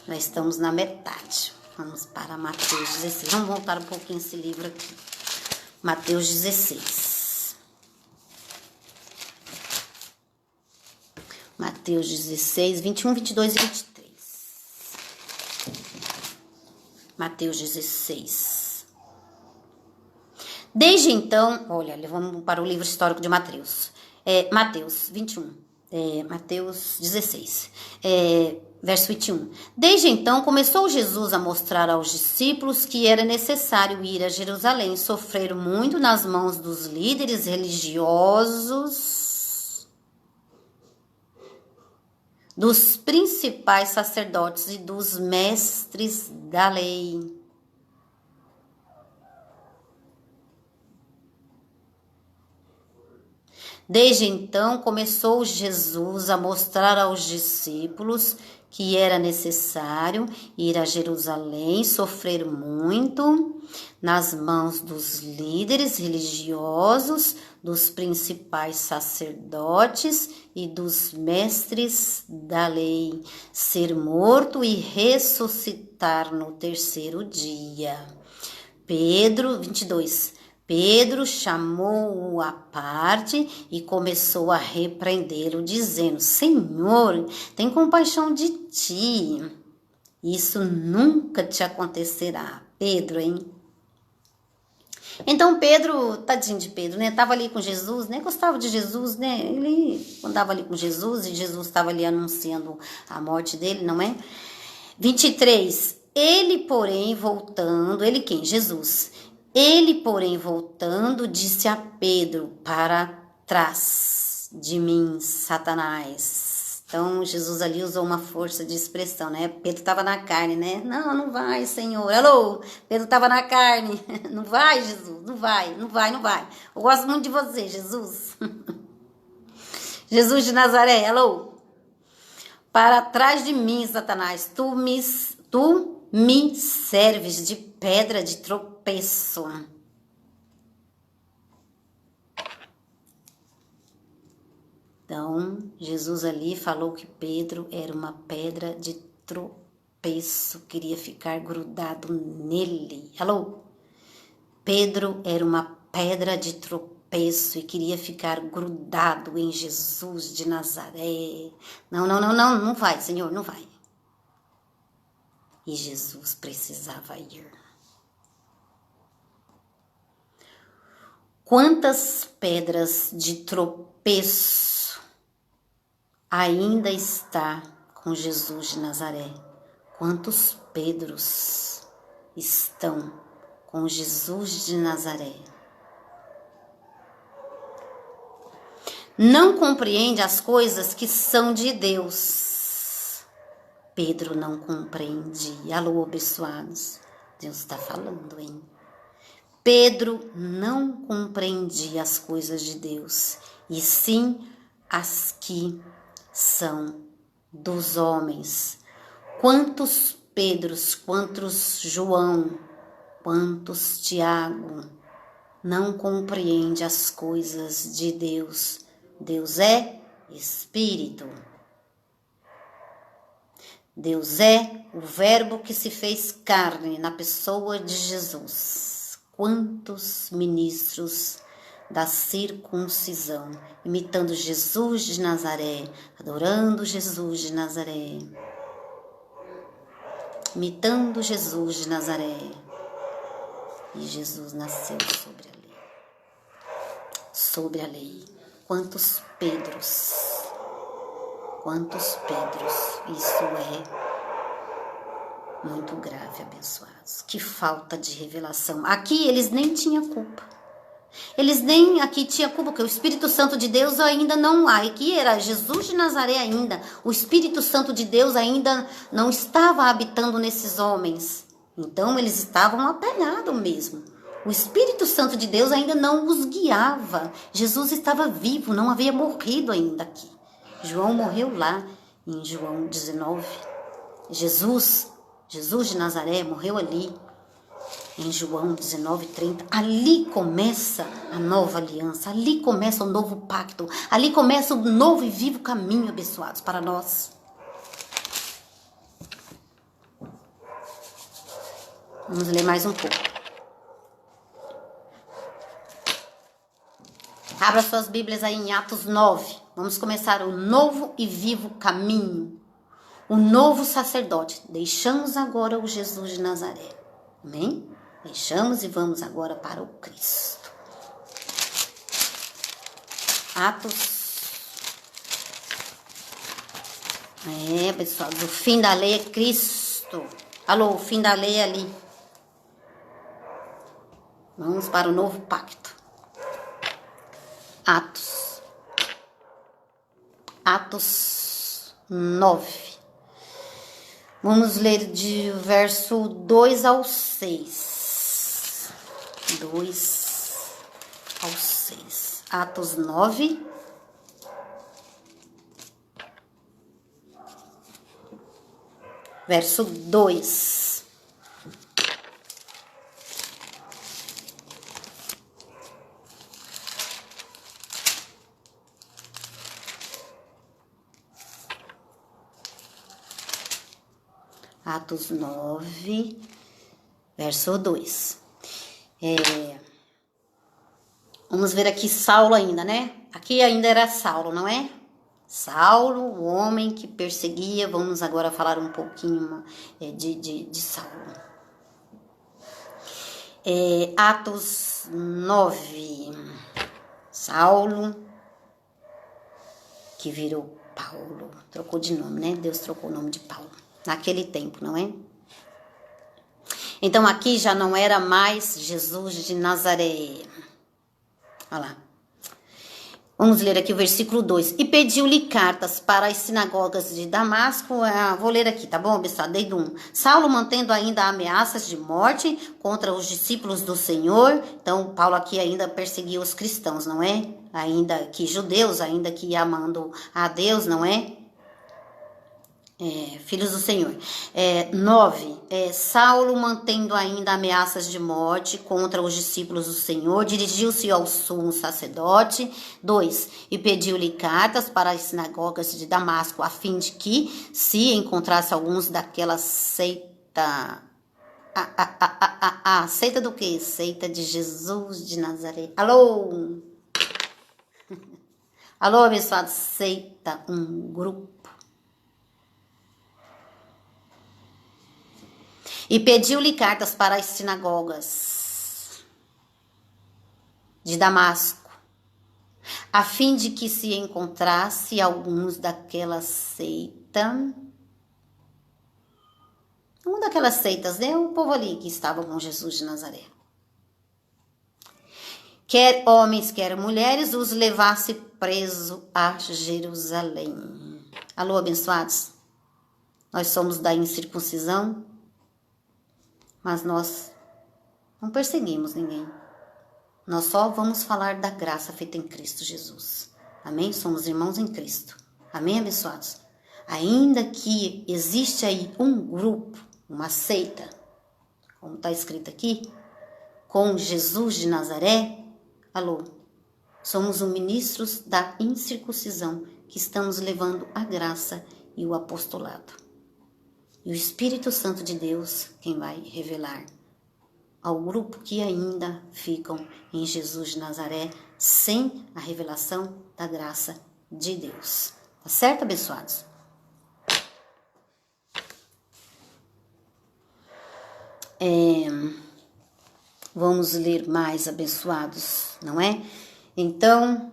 Nós estamos na metade. Vamos para Mateus 16. Vamos voltar um pouquinho esse livro aqui. Mateus 16. Mateus 16, 21, 22 e 23. Mateus 16. Desde então, olha, vamos para o livro histórico de Mateus. Mateus 21. Mateus 16. Verso 21. Desde então, começou Jesus a mostrar aos discípulos que era necessário ir a Jerusalém, sofrer muito nas mãos dos líderes religiosos, dos principais sacerdotes e dos mestres da lei. Desde então, começou Jesus a mostrar aos discípulos que era necessário ir a Jerusalém, sofrer muito nas mãos dos líderes religiosos, dos principais sacerdotes e dos mestres da lei, ser morto e ressuscitar no terceiro dia. Pedro 22. Pedro chamou-o à parte e começou a repreendê-lo, dizendo: Senhor, tem compaixão de ti. Isso nunca te acontecerá. Pedro, hein? Então Pedro, tadinho de Pedro, né? Tava ali com Jesus, né? Gostava de Jesus, né? Ele andava ali com Jesus e Jesus estava ali anunciando a morte dele, não é? 23. Ele, porém, voltando, ele quem? Jesus. Ele, porém, voltando, disse a Pedro: para trás de mim, Satanás. Então, Jesus ali usou uma força de expressão, né? Pedro estava na carne, né? Não, não vai, Senhor. Alô? Pedro estava na carne. Não vai, Jesus. Não vai, não vai, não vai. Eu gosto muito de você, Jesus. Jesus de Nazaré, alô? Para trás de mim, Satanás. Tu me serves de pedra de tropeço. Então, Jesus ali falou que Pedro era uma pedra de tropeço, queria ficar grudado nele. Alô? Pedro era uma pedra de tropeço e queria ficar grudado em Jesus de Nazaré. Não vai, Senhor, não vai. E Jesus precisava ir. Quantas pedras de tropeço ainda está com Jesus de Nazaré? Quantos Pedros estão com Jesus de Nazaré? Não compreende as coisas que são de Deus. Pedro não compreendia. Alô, abençoados. Deus está falando, hein? Pedro não compreendia as coisas de Deus, e sim as que são dos homens. Quantos Pedros, quantos João, quantos Tiago não compreende as coisas de Deus? Deus é Espírito. Deus é o Verbo que se fez carne na pessoa de Jesus. Quantos ministros da circuncisão, imitando Jesus de Nazaré, adorando Jesus de Nazaré, imitando Jesus de Nazaré. E Jesus nasceu sobre a lei. Sobre a lei. Quantos Pedros? Quantos Pedros? Isso é muito grave, abençoados. Que falta de revelação. Aqui eles nem tinham culpa. Eles nem aqui tinham culpa, porque o Espírito Santo de Deus ainda não há. Aqui era Jesus de Nazaré ainda. O Espírito Santo de Deus ainda não estava habitando nesses homens. Então eles estavam apanhados mesmo. O Espírito Santo de Deus ainda não os guiava. Jesus estava vivo, não havia morrido ainda aqui. João morreu lá em João 19. Jesus de Nazaré morreu ali em João 19:30. Ali começa a nova aliança, ali começa o novo pacto, ali começa o novo e vivo caminho, abençoados, para nós. Vamos ler mais um pouco. Abra suas Bíblias aí em Atos 9. Vamos começar o novo e vivo caminho. O novo sacerdote. Deixamos agora o Jesus de Nazaré. Amém? Deixamos e vamos agora para o Cristo. Atos. Pessoal, o fim da lei é Cristo. Alô, o fim da lei é ali. Vamos para o novo pacto. Atos 9. Vamos ler de verso 2 ao 6. 2 ao 6. Atos 9. Verso 2. Atos 9, verso 2. Vamos ver aqui Saulo ainda, né? Aqui ainda era Saulo, não é? Saulo, o homem que perseguia. Vamos agora falar um pouquinho de Saulo. Atos 9. Saulo, que virou Paulo. Trocou de nome, né? Deus trocou o nome de Paulo. Naquele tempo, não é? Então aqui já não era mais Jesus de Nazaré. Olha lá. Vamos ler aqui o versículo 2. E pediu-lhe cartas para as sinagogas de Damasco. Vou ler aqui, tá bom, pessoal? Desde 1. Saulo mantendo ainda ameaças de morte contra os discípulos do Senhor. Então, Paulo aqui ainda perseguia os cristãos, não é? Ainda que judeus, ainda que amando a Deus, não é? filhos do Senhor. 9. Saulo, mantendo ainda ameaças de morte contra os discípulos do Senhor, dirigiu-se ao sumo sacerdote. 2. E pediu-lhe cartas para as sinagogas de Damasco, a fim de que, se encontrasse alguns daquela seita... Seita do quê? Seita de Jesus de Nazaré. Alô? Alô, abençoado? Seita, um grupo. E pediu-lhe cartas para as sinagogas de Damasco, a fim de que se encontrasse alguns daquela seita, uma daquelas seitas, né? O povo ali que estava com Jesus de Nazaré. Quer homens, quer mulheres, os levasse preso a Jerusalém. Alô, abençoados? Nós somos da incircuncisão, mas nós não perseguimos ninguém. Nós só vamos falar da graça feita em Cristo Jesus. Amém? Somos irmãos em Cristo. Amém, abençoados? Ainda que existe aí um grupo, uma seita, como está escrito aqui, com Jesus de Nazaré, alô, somos os ministros da incircuncisão que estamos levando a graça e o apostolado. E o Espírito Santo de Deus, quem vai revelar ao grupo que ainda ficam em Jesus de Nazaré, sem a revelação da graça de Deus. Tá certo, abençoados? Vamos ler mais, abençoados, não é? Então,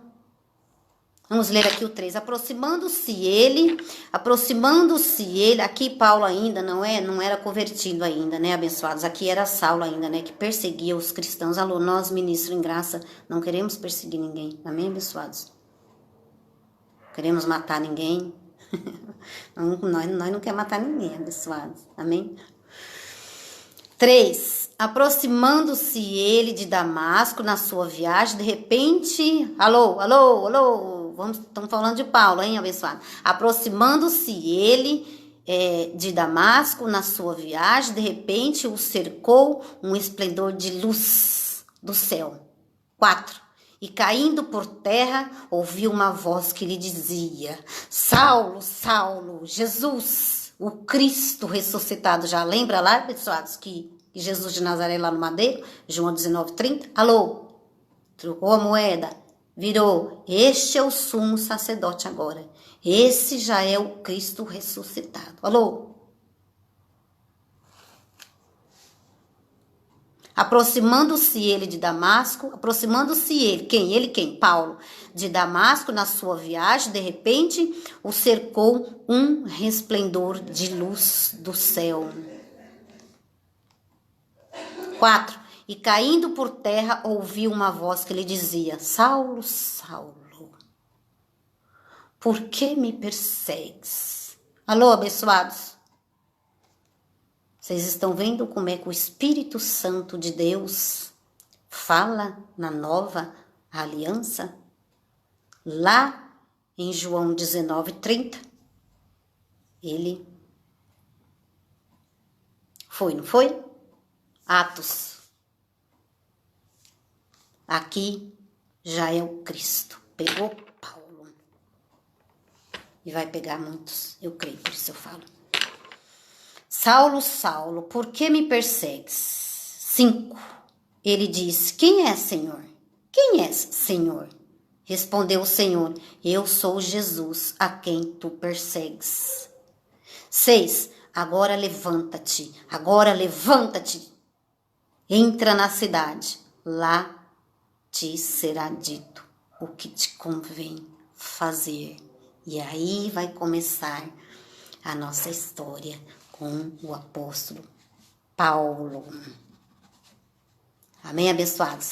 vamos ler aqui o 3. Aproximando-se ele, aqui Paulo ainda não era convertido ainda, né, abençoados? Aqui era Saulo ainda, né, que perseguia os cristãos. Alô, nós, ministros em graça, não queremos perseguir ninguém, amém, abençoados? Queremos matar ninguém. nós não queremos matar ninguém, abençoados, amém? 3. Aproximando-se ele de Damasco na sua viagem, de repente... Alô, estamos falando de Paulo, hein, abençoado? Aproximando-se ele de Damasco na sua viagem, de repente o cercou um esplendor de luz do céu. 4. E caindo por terra, ouviu uma voz que lhe dizia: Saulo, Saulo, Jesus, o Cristo ressuscitado. Já lembra lá, abençoados, que Jesus de Nazaré lá no madeiro, João 19:30. Alô, trocou a moeda, virou. Este é o sumo sacerdote agora. Esse já é o Cristo ressuscitado. Alô. Aproximando-se ele de Damasco, quem? Paulo, de Damasco na sua viagem, de repente o cercou um resplendor de luz do céu. 4. E caindo por terra, ouviu uma voz que lhe dizia: Saulo, Saulo, por que me persegues? Alô, abençoados? Vocês estão vendo como é que o Espírito Santo de Deus fala na nova aliança? Lá em João 19:30, ele foi, não foi? Atos. Aqui já é o Cristo. Pegou Paulo. E vai pegar muitos, eu creio, por isso eu falo. Saulo, Saulo, por que me persegues? 5. Ele disse: Quem é, Senhor? Quem és, Senhor? Respondeu o Senhor: Eu sou Jesus, a quem tu persegues. 6. Agora levanta-te. Entra na cidade. Lá te será dito o que te convém fazer. E aí vai começar a nossa história com o apóstolo Paulo. Amém, abençoados?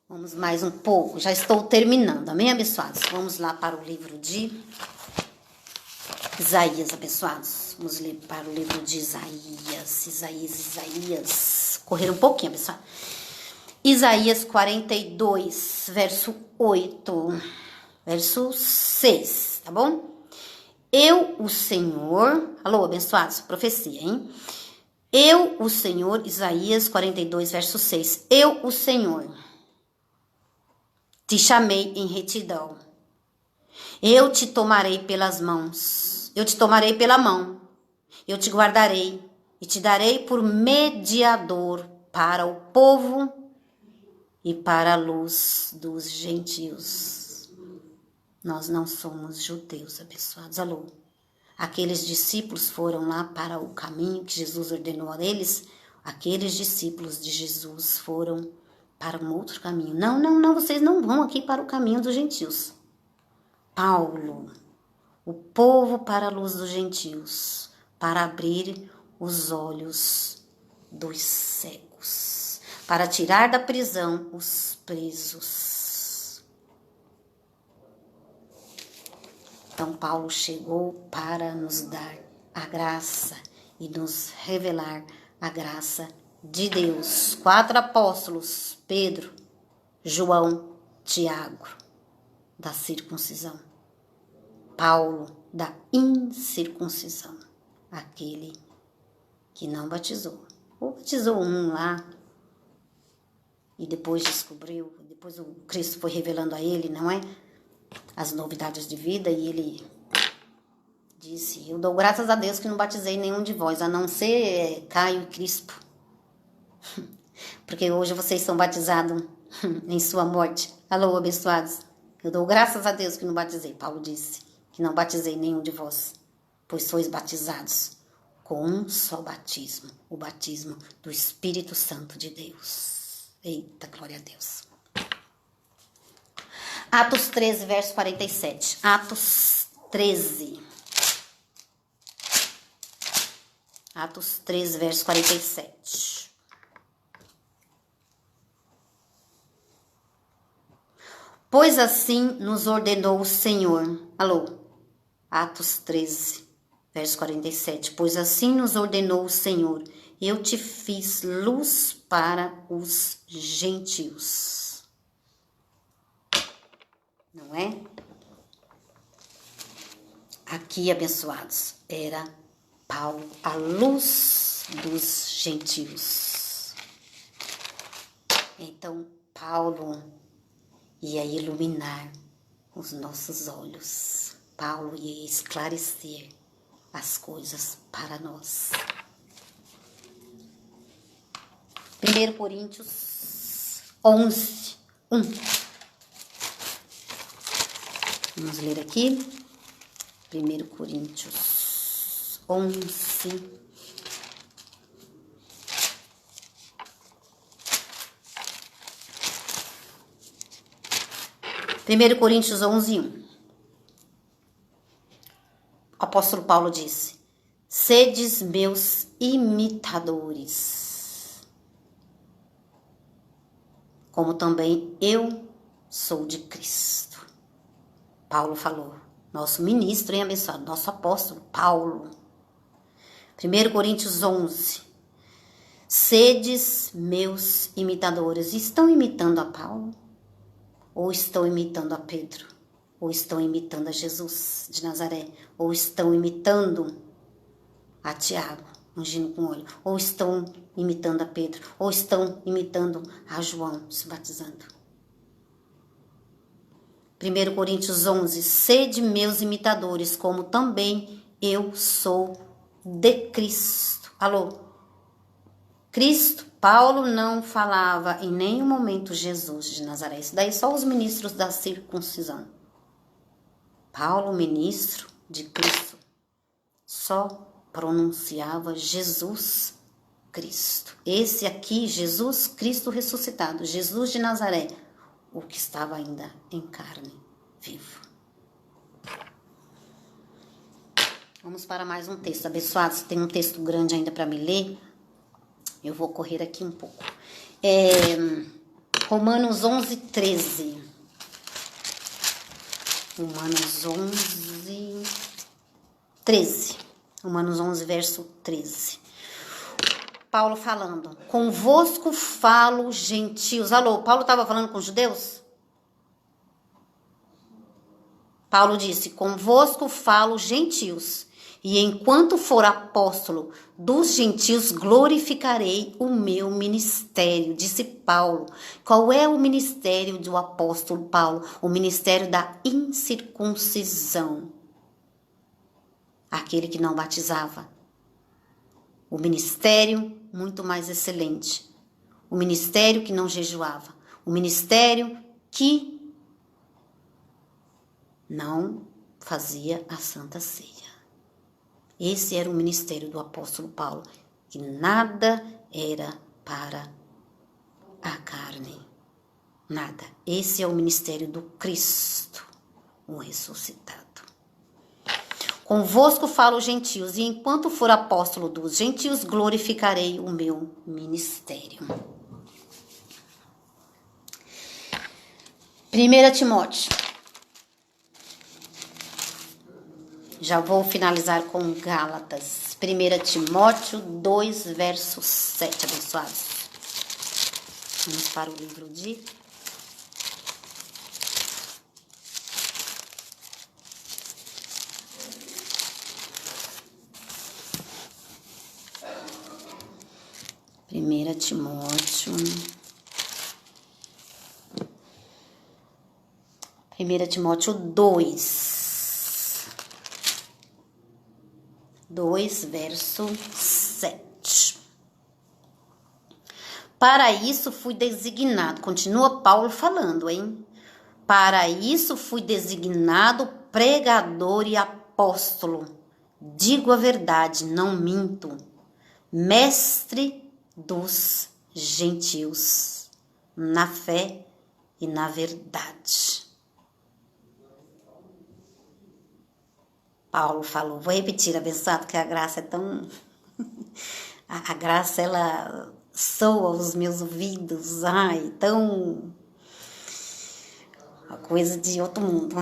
Vamos mais um pouco, já estou terminando. Amém, abençoados? Vamos lá para o livro de Isaías, abençoados. Vamos ler para o livro de Isaías. Correr um pouquinho, abençoados. Isaías 42, verso 8, verso 6, tá bom? Eu, o Senhor, alô, abençoados, profecia, hein? Eu, o Senhor, Isaías 42, verso 6. Eu, o Senhor, te chamei em retidão. Eu te tomarei pelas mãos. Eu te tomarei pela mão. Eu te guardarei e te darei por mediador para o povo e para a luz dos gentios. Nós não somos judeus, abençoados. Alô? Aqueles discípulos foram lá para o caminho que Jesus ordenou a eles. Aqueles discípulos de Jesus foram para um outro caminho. Não, vocês não vão aqui para o caminho dos gentios. Paulo, o povo para a luz dos gentios, para abrir os olhos dos cegos, para tirar da prisão os presos. Então Paulo chegou para nos dar a graça e nos revelar a graça de Deus. 4 apóstolos, Pedro, João, Tiago, da circuncisão. Paulo, da incircuncisão. Aquele que não batizou. Ou batizou um lá e depois descobriu, depois o Cristo foi revelando a ele, não é? As novidades de vida, e ele disse: eu dou graças a Deus que não batizei nenhum de vós, a não ser Caio e Crispo. Porque hoje vocês são batizados em sua morte. Alô, abençoados. Eu dou graças a Deus que não batizei. Paulo disse que não batizei nenhum de vós, pois sois batizados com um só batismo, o batismo do Espírito Santo de Deus. Eita, glória a Deus. Atos 13, verso 47. Atos 13. Atos 13, verso 47. Pois assim nos ordenou o Senhor. Alô? Atos 13, verso 47. Pois assim nos ordenou o Senhor. Eu te fiz luz para os gentios. Não é? Aqui, abençoados, era Paulo, a luz dos gentios. Então, Paulo ia iluminar os nossos olhos. Paulo ia esclarecer as coisas para nós. 1 Coríntios 11, 1. Vamos ler aqui. 1 Coríntios 11. Primeiro Coríntios 11, 1. O apóstolo Paulo disse: sedes meus imitadores, como também eu sou de Cristo. Paulo falou, nosso ministro, hein, abençoado, nosso apóstolo Paulo. 1 Coríntios 11. Sedes meus imitadores. Estão imitando a Paulo? Ou estão imitando a Pedro? Ou estão imitando a Jesus de Nazaré? Ou estão imitando a Tiago, ungindo com óleo? Ou estão imitando a Pedro? Ou estão imitando a João, se batizando? 1 Coríntios 11, sede meus imitadores, como também eu sou de Cristo. Alô? Cristo, Paulo não falava em nenhum momento Jesus de Nazaré. Isso daí só os ministros da circuncisão. Paulo, ministro de Cristo, só pronunciava Jesus Cristo. Esse aqui, Jesus Cristo ressuscitado, Jesus de Nazaré, o que estava ainda em carne, vivo. Vamos para mais um texto. Abençoados, tem um texto grande ainda para me ler. Eu vou correr aqui um pouco. Romanos 11, 13. Romanos 11, 13. Romanos 11, verso 13. Paulo falando, convosco falo gentios. Alô, Paulo estava falando com os judeus? Paulo disse, convosco falo gentios, e enquanto for apóstolo dos gentios, glorificarei o meu ministério, disse Paulo. Qual é o ministério do apóstolo Paulo? O ministério da incircuncisão. Aquele que não batizava. O ministério muito mais excelente. O ministério que não jejuava. O ministério que não fazia a Santa Ceia. Esse era o ministério do apóstolo Paulo, que nada era para a carne. Nada. Esse é o ministério do Cristo, o ressuscitado. Convosco falo gentios, e enquanto for apóstolo dos gentios, glorificarei o meu ministério. 1 Timóteo. Já vou finalizar com Gálatas. 1 Timóteo 2, verso 7, abençoados. Vamos para o livro de... Primeira Timóteo... 1 Timóteo 2, verso 7. Para isso fui designado, continua Paulo falando, hein? Para isso fui designado pregador e apóstolo. Digo a verdade, não minto. Mestre dos gentios, na fé e na verdade. Paulo falou, vou repetir, abençoado, que a graça é tão... A graça, ela soa aos meus ouvidos, ai, tão... Uma coisa de outro mundo.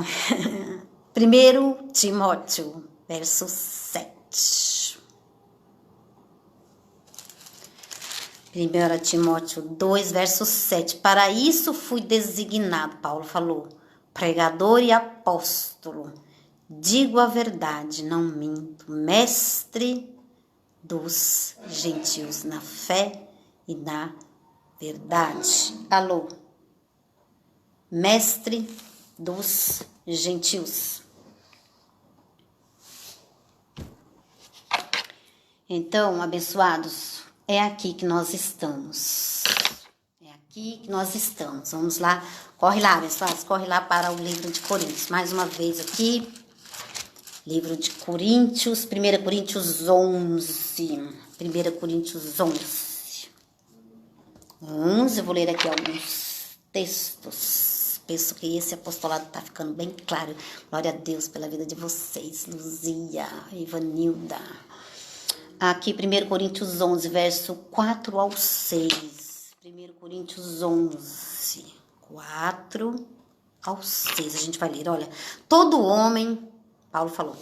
1 Timóteo, verso 7. 1 Timóteo 2, verso 7. Para isso fui designado, Paulo falou, pregador e apóstolo. Digo a verdade, não minto, mestre dos gentios, na fé e na verdade. Alô, mestre dos gentios. Então, abençoados, é aqui que nós estamos. É aqui que nós estamos. Vamos lá, corre lá, abençoados, corre lá para o livro de Coríntios. Mais uma vez aqui. Livro de Coríntios, 1 Coríntios 11. 1 Coríntios 11. 11, eu vou ler aqui alguns textos. Penso que esse apostolado está ficando bem claro. Glória a Deus pela vida de vocês, Luzia, Ivanilda. Aqui, 1 Coríntios 11, verso 4 ao 6. 1 Coríntios 11, 4 ao 6. A gente vai ler, olha. Todo homem... Paulo falou.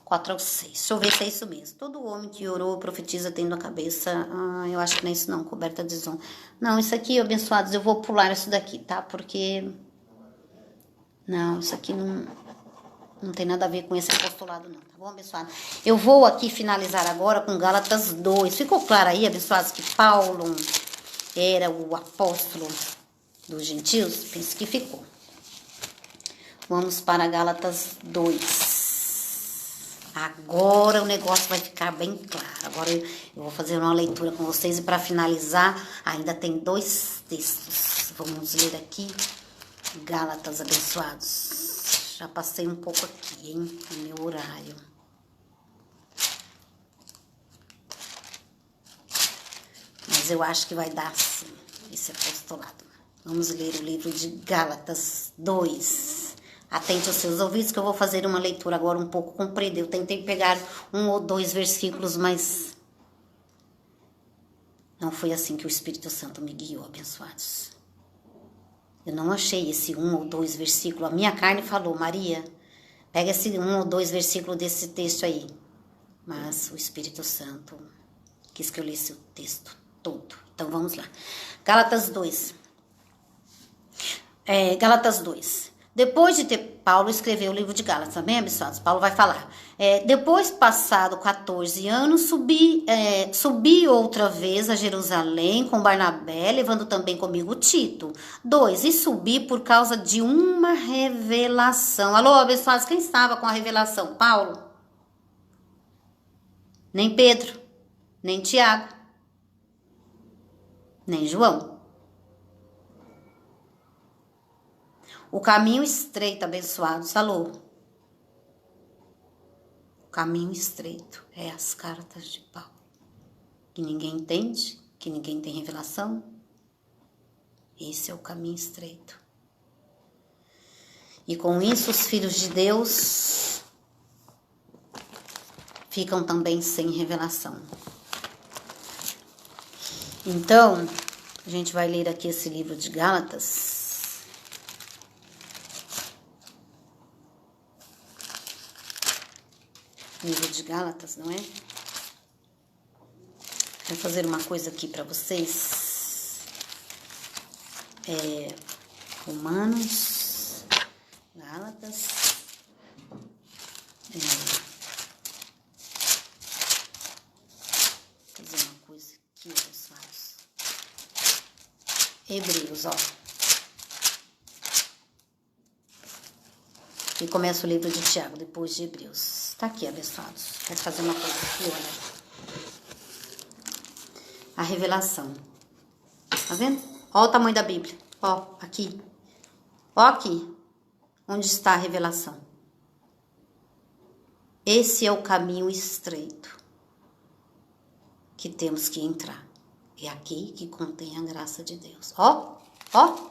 4 ao 6. Deixa eu ver se é isso mesmo. Todo homem que orou, profetiza tendo a cabeça... eu acho que não é isso não, coberta de desonra. Não, isso aqui, abençoados, eu vou pular isso daqui, tá? Porque... Não, isso aqui não tem nada a ver com esse apostolado não, tá bom, abençoado? Eu vou aqui finalizar agora com Gálatas 2. Ficou claro aí, abençoados, que Paulo era o apóstolo dos gentios? Penso que ficou. Vamos para Gálatas 2. Agora o negócio vai ficar bem claro. Agora eu vou fazer uma leitura com vocês e para finalizar ainda tem 2 textos. Vamos ler aqui Gálatas, abençoados. Já passei um pouco aqui, hein, no meu horário. Mas eu acho que vai dar sim esse apostolado. Vamos ler o livro de Gálatas 2. Atente aos seus ouvidos que eu vou fazer uma leitura agora um pouco comprida. Eu tentei pegar 1 ou 2 versículos, mas não foi assim que o Espírito Santo me guiou, abençoados. Eu não achei esse 1 ou 2 versículos. A minha carne falou, Maria, pega esse 1 ou 2 versículos desse texto aí. Mas o Espírito Santo quis que eu lesse o texto todo. Então vamos lá. Gálatas 2. Gálatas 2. Depois de ter... Paulo escreveu o livro de Gálatas, amém, abençoados? Paulo vai falar. Depois, passado 14 anos, subi outra vez a Jerusalém com Barnabé, levando também comigo Tito. 2. E subi por causa de uma revelação. Alô, abençoados, quem estava com a revelação? Paulo? Nem Pedro, nem Tiago, nem João. O caminho estreito, abençoados, alô. O caminho estreito é as cartas de Paulo. Que ninguém entende, que ninguém tem revelação. Esse é o caminho estreito. E com isso os filhos de Deus ficam também sem revelação. Então, a gente vai ler aqui esse livro de Gálatas. Livro de Gálatas, não é? Vou fazer uma coisa aqui para vocês. Romanos, Gálatas. Vou fazer uma coisa aqui, pessoal. Hebreus, ó. E começa o livro de Tiago, depois de Hebreus. Tá aqui, abençoados. Quero fazer uma coisa aqui, olha. A revelação. Tá vendo? Ó o tamanho da Bíblia. Ó, aqui. Ó aqui. Onde está a revelação. Esse é o caminho estreito que temos que entrar. É aqui que contém a graça de Deus. Ó, ó.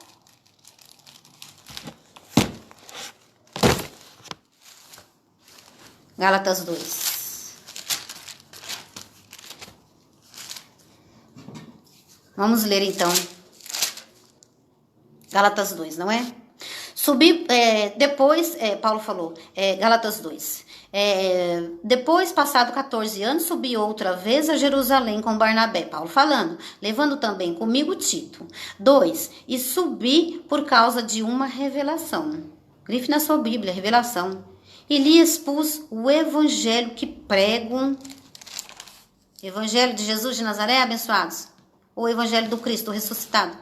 Gálatas 2. Vamos ler então. Gálatas 2, não é? Depois, Paulo falou, Gálatas 2. Depois, passado 14 anos, subi outra vez a Jerusalém com Barnabé, Paulo falando, levando também comigo Tito. 2. E subi por causa de uma revelação. Grife na sua Bíblia, revelação. E lhe expus o evangelho que prego. Evangelho de Jesus de Nazaré, abençoados? Ou o evangelho do Cristo ressuscitado?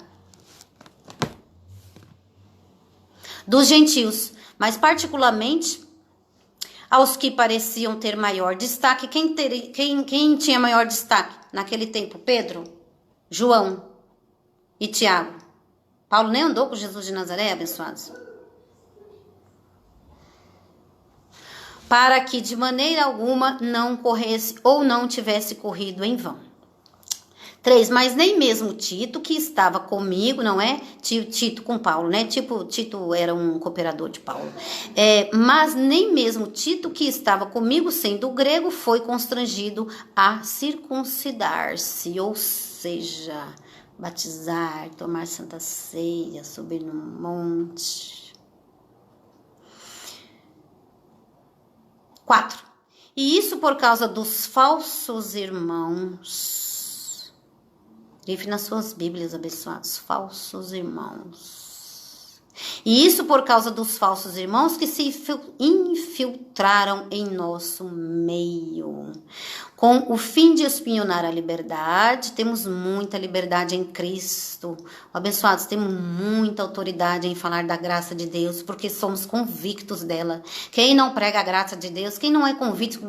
Dos gentios, mas particularmente aos que pareciam ter maior destaque. Quem tinha maior destaque naquele tempo? Pedro, João e Tiago. Paulo nem andou com Jesus de Nazaré, abençoados? Para que de maneira alguma não corresse ou não tivesse corrido em vão. 3. Mas nem mesmo Tito, que estava comigo, não é? Tito com Paulo, né? Tito era um cooperador de Paulo. Mas nem mesmo Tito, que estava comigo, sendo grego, foi constrangido a circuncidar-se, ou seja, batizar, tomar santa ceia, subir no monte. 4. E isso por causa dos falsos irmãos. Grife nas suas Bíblias, abençoados. Falsos irmãos. E isso por causa dos falsos irmãos que se infiltraram em nosso meio. Com o fim de espionar a liberdade, temos muita liberdade em Cristo. Abençoados, temos muita autoridade em falar da graça de Deus, porque somos convictos dela. Quem não prega a graça de Deus, quem não é convicto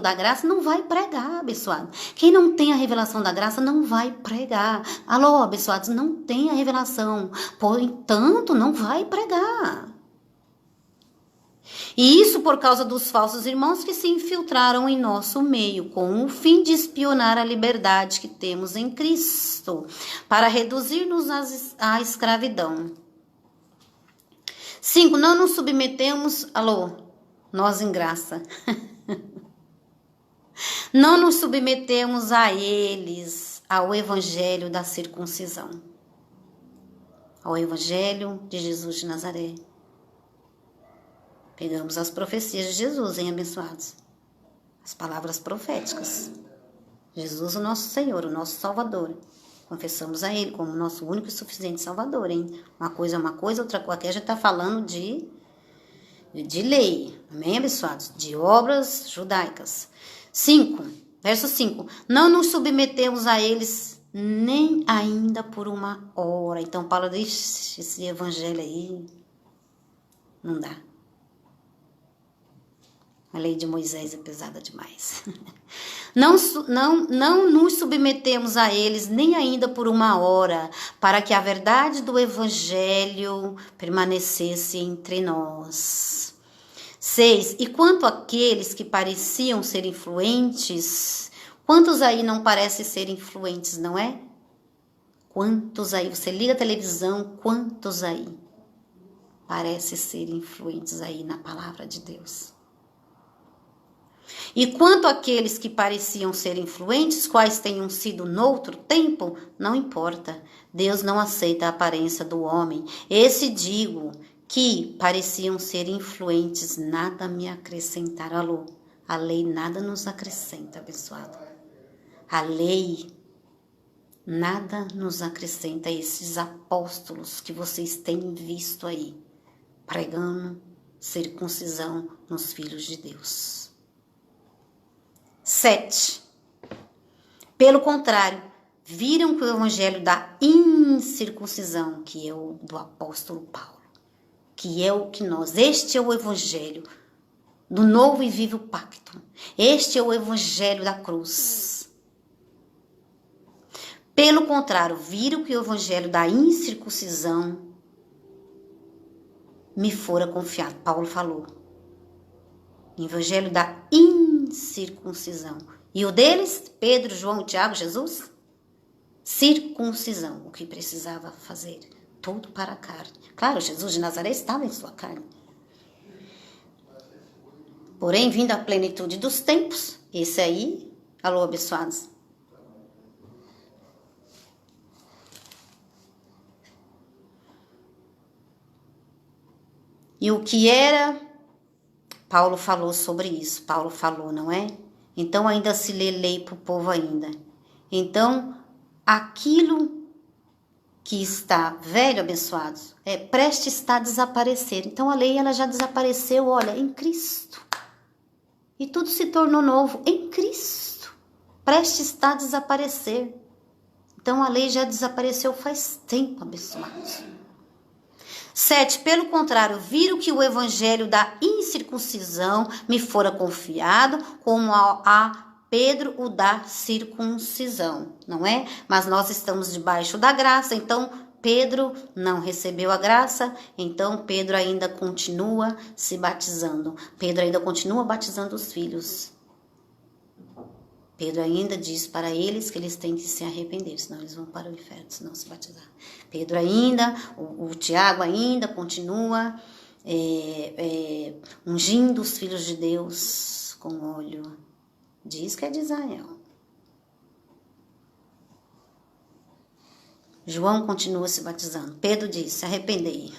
da graça, não vai pregar, abençoado. Quem não tem a revelação da graça, não vai pregar. Alô, abençoados, não tem a revelação. Portanto, não vai pregar. E isso por causa dos falsos irmãos que se infiltraram em nosso meio, com o fim de espionar a liberdade que temos em Cristo, para reduzir-nos à escravidão. 5. Não nos submetemos, nós em graça, não nos submetemos a eles, ao evangelho da circuncisão, ao evangelho de Jesus de Nazaré. Pegamos as profecias de Jesus, hein, abençoados? As palavras proféticas. Jesus, o nosso Senhor, o nosso Salvador. Confessamos a Ele como nosso único e suficiente Salvador, hein? Uma coisa é uma coisa, outra coisa. Aqui a gente está falando de lei, amém, abençoados? De obras judaicas. 5, verso 5. Não nos submetemos a eles nem ainda por uma hora. Então, Paulo diz, esse evangelho aí não dá. A lei de Moisés é pesada demais. Não nos submetemos a eles nem ainda por uma hora, para que a verdade do evangelho permanecesse entre nós. 6. E quanto àqueles que pareciam ser influentes, quantos aí não parecem ser influentes, não é? Quantos aí? Você liga a televisão, quantos aí parecem ser influentes aí na palavra de Deus? E quanto àqueles que pareciam ser influentes, quais tenham sido noutro tempo, não importa. Deus não aceita a aparência do homem. Esse digo que pareciam ser influentes, nada me acrescentaram. Alô, a lei nada nos acrescenta, abençoado. A lei nada nos acrescenta. Esses apóstolos que vocês têm visto aí, pregando circuncisão nos filhos de Deus. 7. Pelo contrário, viram que o evangelho da incircuncisão, que é o do apóstolo Paulo, que é o que este é o evangelho do novo e vivo pacto. Este é o evangelho da cruz. Pelo contrário, viram que o evangelho da incircuncisão me fora confiado. Paulo falou. Evangelho da incircuncisão. E o deles, Pedro, João, Tiago, Jesus? Circuncisão, o que precisava fazer. Tudo para a carne. Claro, Jesus de Nazaré estava em sua carne. Porém, vindo a plenitude dos tempos, esse aí, alô, abençoados. E o que era... Paulo falou sobre isso. Paulo falou, não é? Então ainda se lê lei para o povo ainda. Então, aquilo que está velho, abençoados, preste está a desaparecer. Então a lei ela já desapareceu, olha, em Cristo. E tudo se tornou novo em Cristo. Preste está a desaparecer. Então a lei já desapareceu faz tempo, abençoados. 7. Pelo contrário, viram que o evangelho da incircuncisão me fora confiado, como a Pedro o da circuncisão, não é? Mas nós estamos debaixo da graça, então Pedro não recebeu a graça, então Pedro ainda continua se batizando. Pedro ainda continua batizando os filhos. Pedro ainda diz para eles que eles têm que se arrepender, senão eles vão para o inferno, se não se batizar. Pedro ainda, o Tiago ainda continua ungindo os filhos de Deus com óleo. Diz que é de Israel. João continua se batizando. Pedro diz, se arrependei.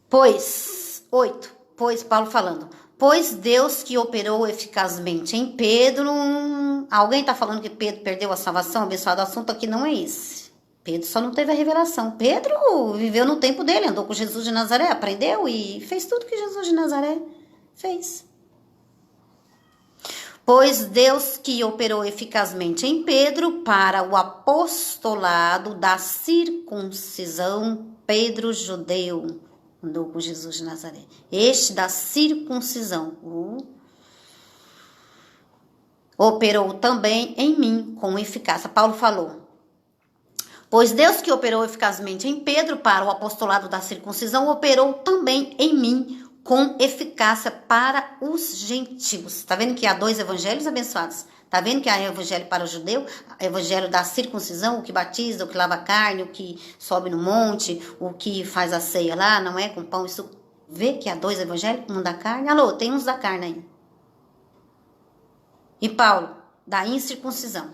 Pois, Paulo falando... Pois Deus que operou eficazmente em Pedro... Alguém está falando que Pedro perdeu a salvação? Abençoado, o assunto aqui não é esse. Pedro só não teve a revelação. Pedro viveu no tempo dele, andou com Jesus de Nazaré, aprendeu e fez tudo que Jesus de Nazaré fez. Pois Deus que operou eficazmente em Pedro para o apostolado da circuncisão, Pedro judeu, andou com Jesus de Nazaré. Este da circuncisão operou também em mim com eficácia. Paulo falou. Pois Deus que operou eficazmente em Pedro para o apostolado da circuncisão, operou também em mim com eficácia para os gentios. Tá vendo que há dois evangelhos abençoados? Tá vendo que há evangelho para o judeu, evangelho da circuncisão, o que batiza, o que lava carne, o que sobe no monte, o que faz a ceia lá, não é? Com pão e suco. Vê que há dois evangelhos, um da carne. Alô, tem uns da carne aí. E Paulo, da incircuncisão.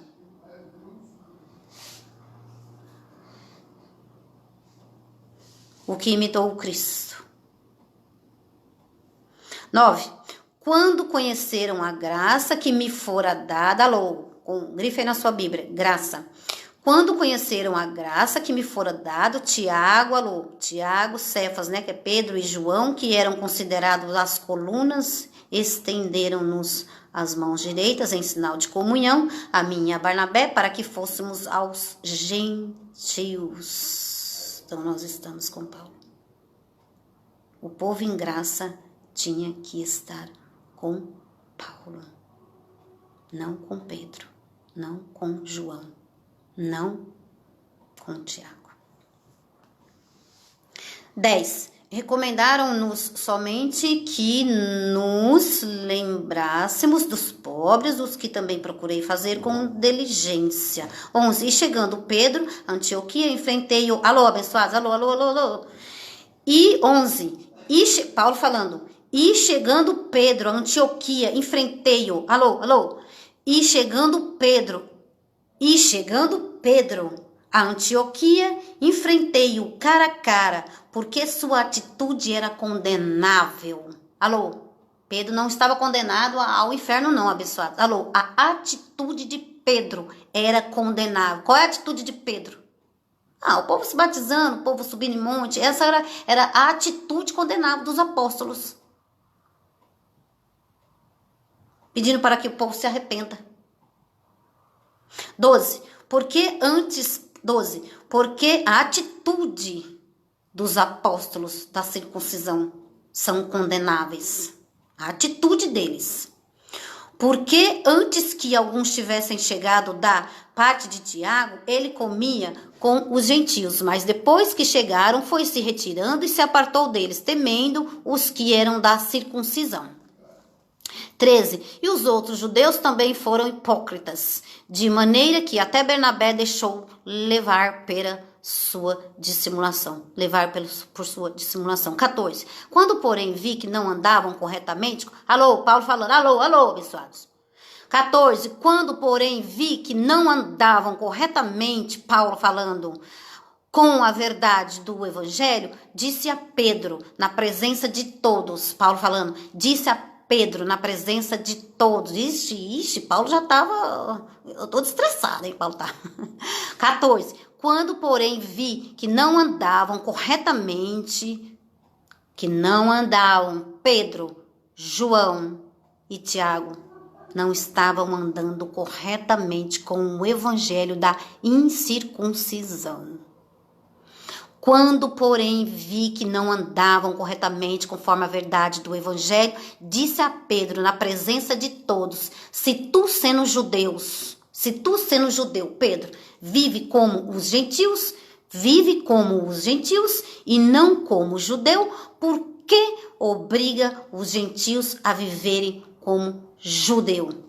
O que imitou o Cristo. 9. Quando conheceram a graça que me fora dada, alô, grife aí na sua Bíblia, graça. Quando conheceram a graça que me fora dado, Tiago, alô, Tiago, Cefas, né, que é Pedro e João, que eram considerados as colunas, estenderam-nos as mãos direitas em sinal de comunhão, a mim e a Barnabé, para que fôssemos aos gentios. Então nós estamos com Paulo. O povo em graça tinha que estar com Paulo, não com Pedro, não com João, não com Tiago. 10. Recomendaram-nos somente que nos lembrássemos dos pobres, os que também procurei fazer com diligência. 11. E chegando Pedro, Antioquia, enfrentei-o. Alô, abençoados, alô, alô, alô, alô. E 11. Paulo falando. E chegando Pedro, Antioquia, enfrentei-o. Alô, alô. E chegando Pedro, a Antioquia, enfrentei-o cara a cara, porque sua atitude era condenável. Alô, Pedro não estava condenado ao inferno não, abençoado. Alô, a atitude de Pedro era condenável. Qual é a atitude de Pedro? O povo se batizando, o povo subindo em monte. Essa era a atitude condenável dos apóstolos. Pedindo para que o povo se arrependa. 12. Porque a atitude dos apóstolos da circuncisão são condenáveis. A atitude deles. Porque antes que alguns tivessem chegado da parte de Tiago, ele comia com os gentios, mas depois que chegaram, foi se retirando e se apartou deles, temendo os que eram da circuncisão. 13. E os outros judeus também foram hipócritas, de maneira que até Bernabé deixou levar pela sua dissimulação. Por sua dissimulação. 14. Quando, porém, vi que não andavam corretamente... Alô, Paulo falando. Alô, alô, abençoados. 14. Quando, porém, vi que não andavam corretamente, Paulo falando, com a verdade do evangelho, disse a Pedro, na presença de todos, Paulo falando, disse a Pedro, na presença de todos. Ixi, Paulo já estava... Eu estou estressada, hein, Paulo tá. 14. Quando, porém, vi que não andavam corretamente, Pedro, João e Tiago não estavam andando corretamente com o evangelho da incircuncisão. Quando, porém, vi que não andavam corretamente conforme a verdade do evangelho, disse a Pedro, na presença de todos, se tu sendo judeu, Pedro, vive como os gentios e não como judeu, por que obriga os gentios a viverem como judeu?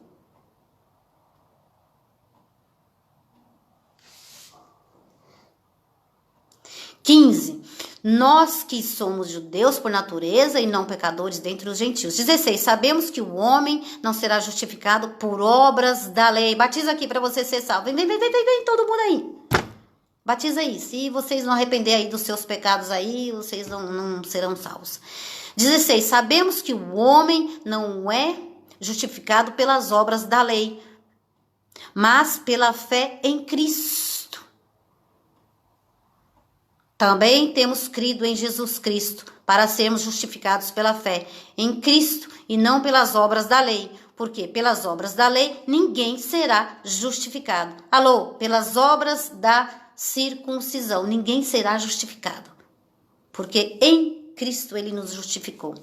Nós que somos judeus por natureza e não pecadores dentre os gentios. 16. Sabemos que o homem não será justificado por obras da lei. Batiza aqui para você ser salvo. Vem, todo mundo aí. Batiza aí. Se vocês não arrepender aí dos seus pecados aí, vocês não serão salvos. 16. Sabemos que o homem não é justificado pelas obras da lei, mas pela fé em Cristo. Também temos crido em Jesus Cristo para sermos justificados pela fé em Cristo e não pelas obras da lei, porque pelas obras da lei ninguém será justificado. Alô, pelas obras da circuncisão ninguém será justificado, porque em Cristo ele nos justificou.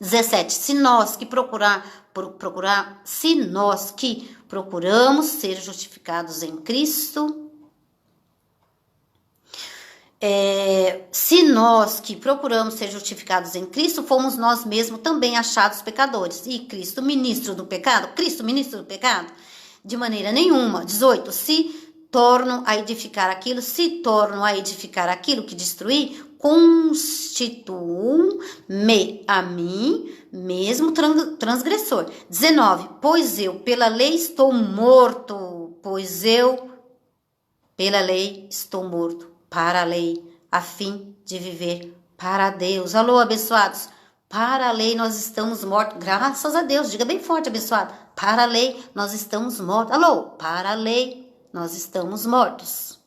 17. Se nós que procuramos ser justificados em Cristo, se nós que procuramos ser justificados em Cristo, fomos nós mesmos também achados pecadores. E Cristo, ministro do pecado? De maneira nenhuma. 18. Se torno a edificar aquilo que destruí, constituo-me a mim mesmo transgressor. 19. Pois eu pela lei estou morto. Para a lei, a fim de viver para Deus. Alô, abençoados. Para a lei nós estamos mortos. Graças a Deus. Diga bem forte, abençoado. Para a lei nós estamos mortos. Alô? Para a lei nós estamos mortos.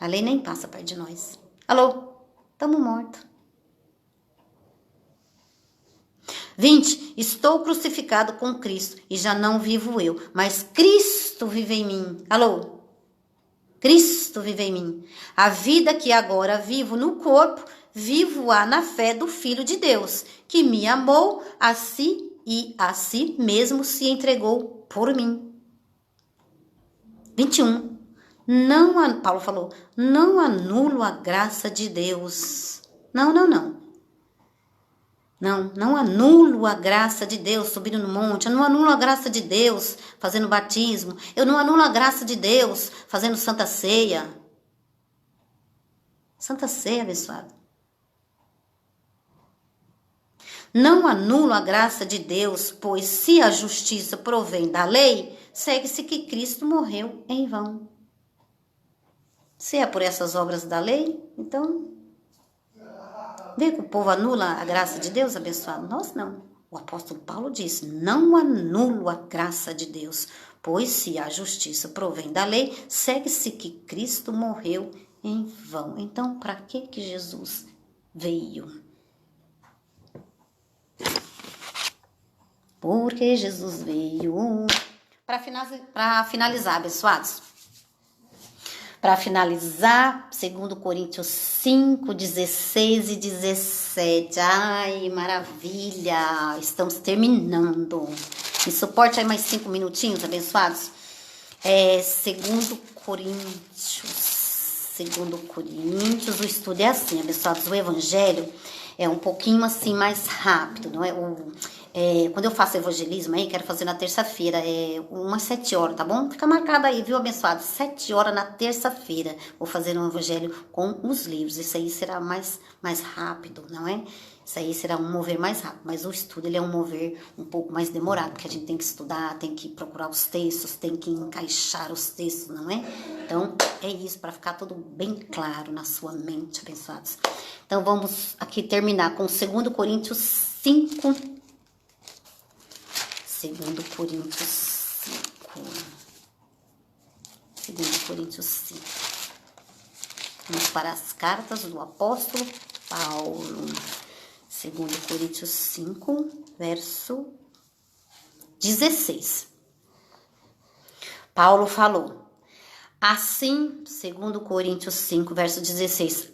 A lei nem passa perto de nós. Alô? Estamos mortos. 20. Estou crucificado com Cristo e já não vivo eu, mas Cristo vive em mim. Alô? Cristo vive em mim. A vida que agora vivo no corpo, vivo-a na fé do Filho de Deus, que me amou a si e a si mesmo se entregou por mim. 21. Paulo falou, não anulo a graça de Deus. Não anulo a graça de Deus subindo no monte. Eu não anulo a graça de Deus fazendo batismo. Eu não anulo a graça de Deus fazendo Santa Ceia. Santa Ceia, abençoado. Não anulo a graça de Deus, pois se a justiça provém da lei, segue-se que Cristo morreu em vão. Se é por essas obras da lei, então... Vê que o povo anula a graça de Deus, abençoado? Nós não. O apóstolo Paulo disse, não anulo a graça de Deus, pois se a justiça provém da lei, segue-se que Cristo morreu em vão. Então, para que Jesus veio? Porque Jesus veio. Para finalizar, abençoados. Para finalizar, 2 Coríntios 5, 16 e 17. Ai, maravilha! Estamos terminando. Me suporte aí mais 5 minutinhos, abençoados. 2 Coríntios, o estudo é assim, abençoados. O evangelho é um pouquinho assim mais rápido, não é? Quando eu faço evangelismo aí, quero fazer na terça-feira, umas 7 horas, tá bom? Fica marcado aí, viu, abençoado? 7 horas na terça-feira, vou fazer um evangelho com os livros. Isso aí será mais rápido, não é? Isso aí será um mover mais rápido, mas o estudo ele é um mover um pouco mais demorado, porque a gente tem que estudar, tem que procurar os textos, tem que encaixar os textos, não é? Então, é isso, para ficar tudo bem claro na sua mente, abençoados. Então, vamos aqui terminar com 2 Coríntios 5, 2 Coríntios 5. Vamos para as cartas do apóstolo Paulo. 2 Coríntios 5, verso 16. Paulo falou, assim, 2 Coríntios 5, verso 16,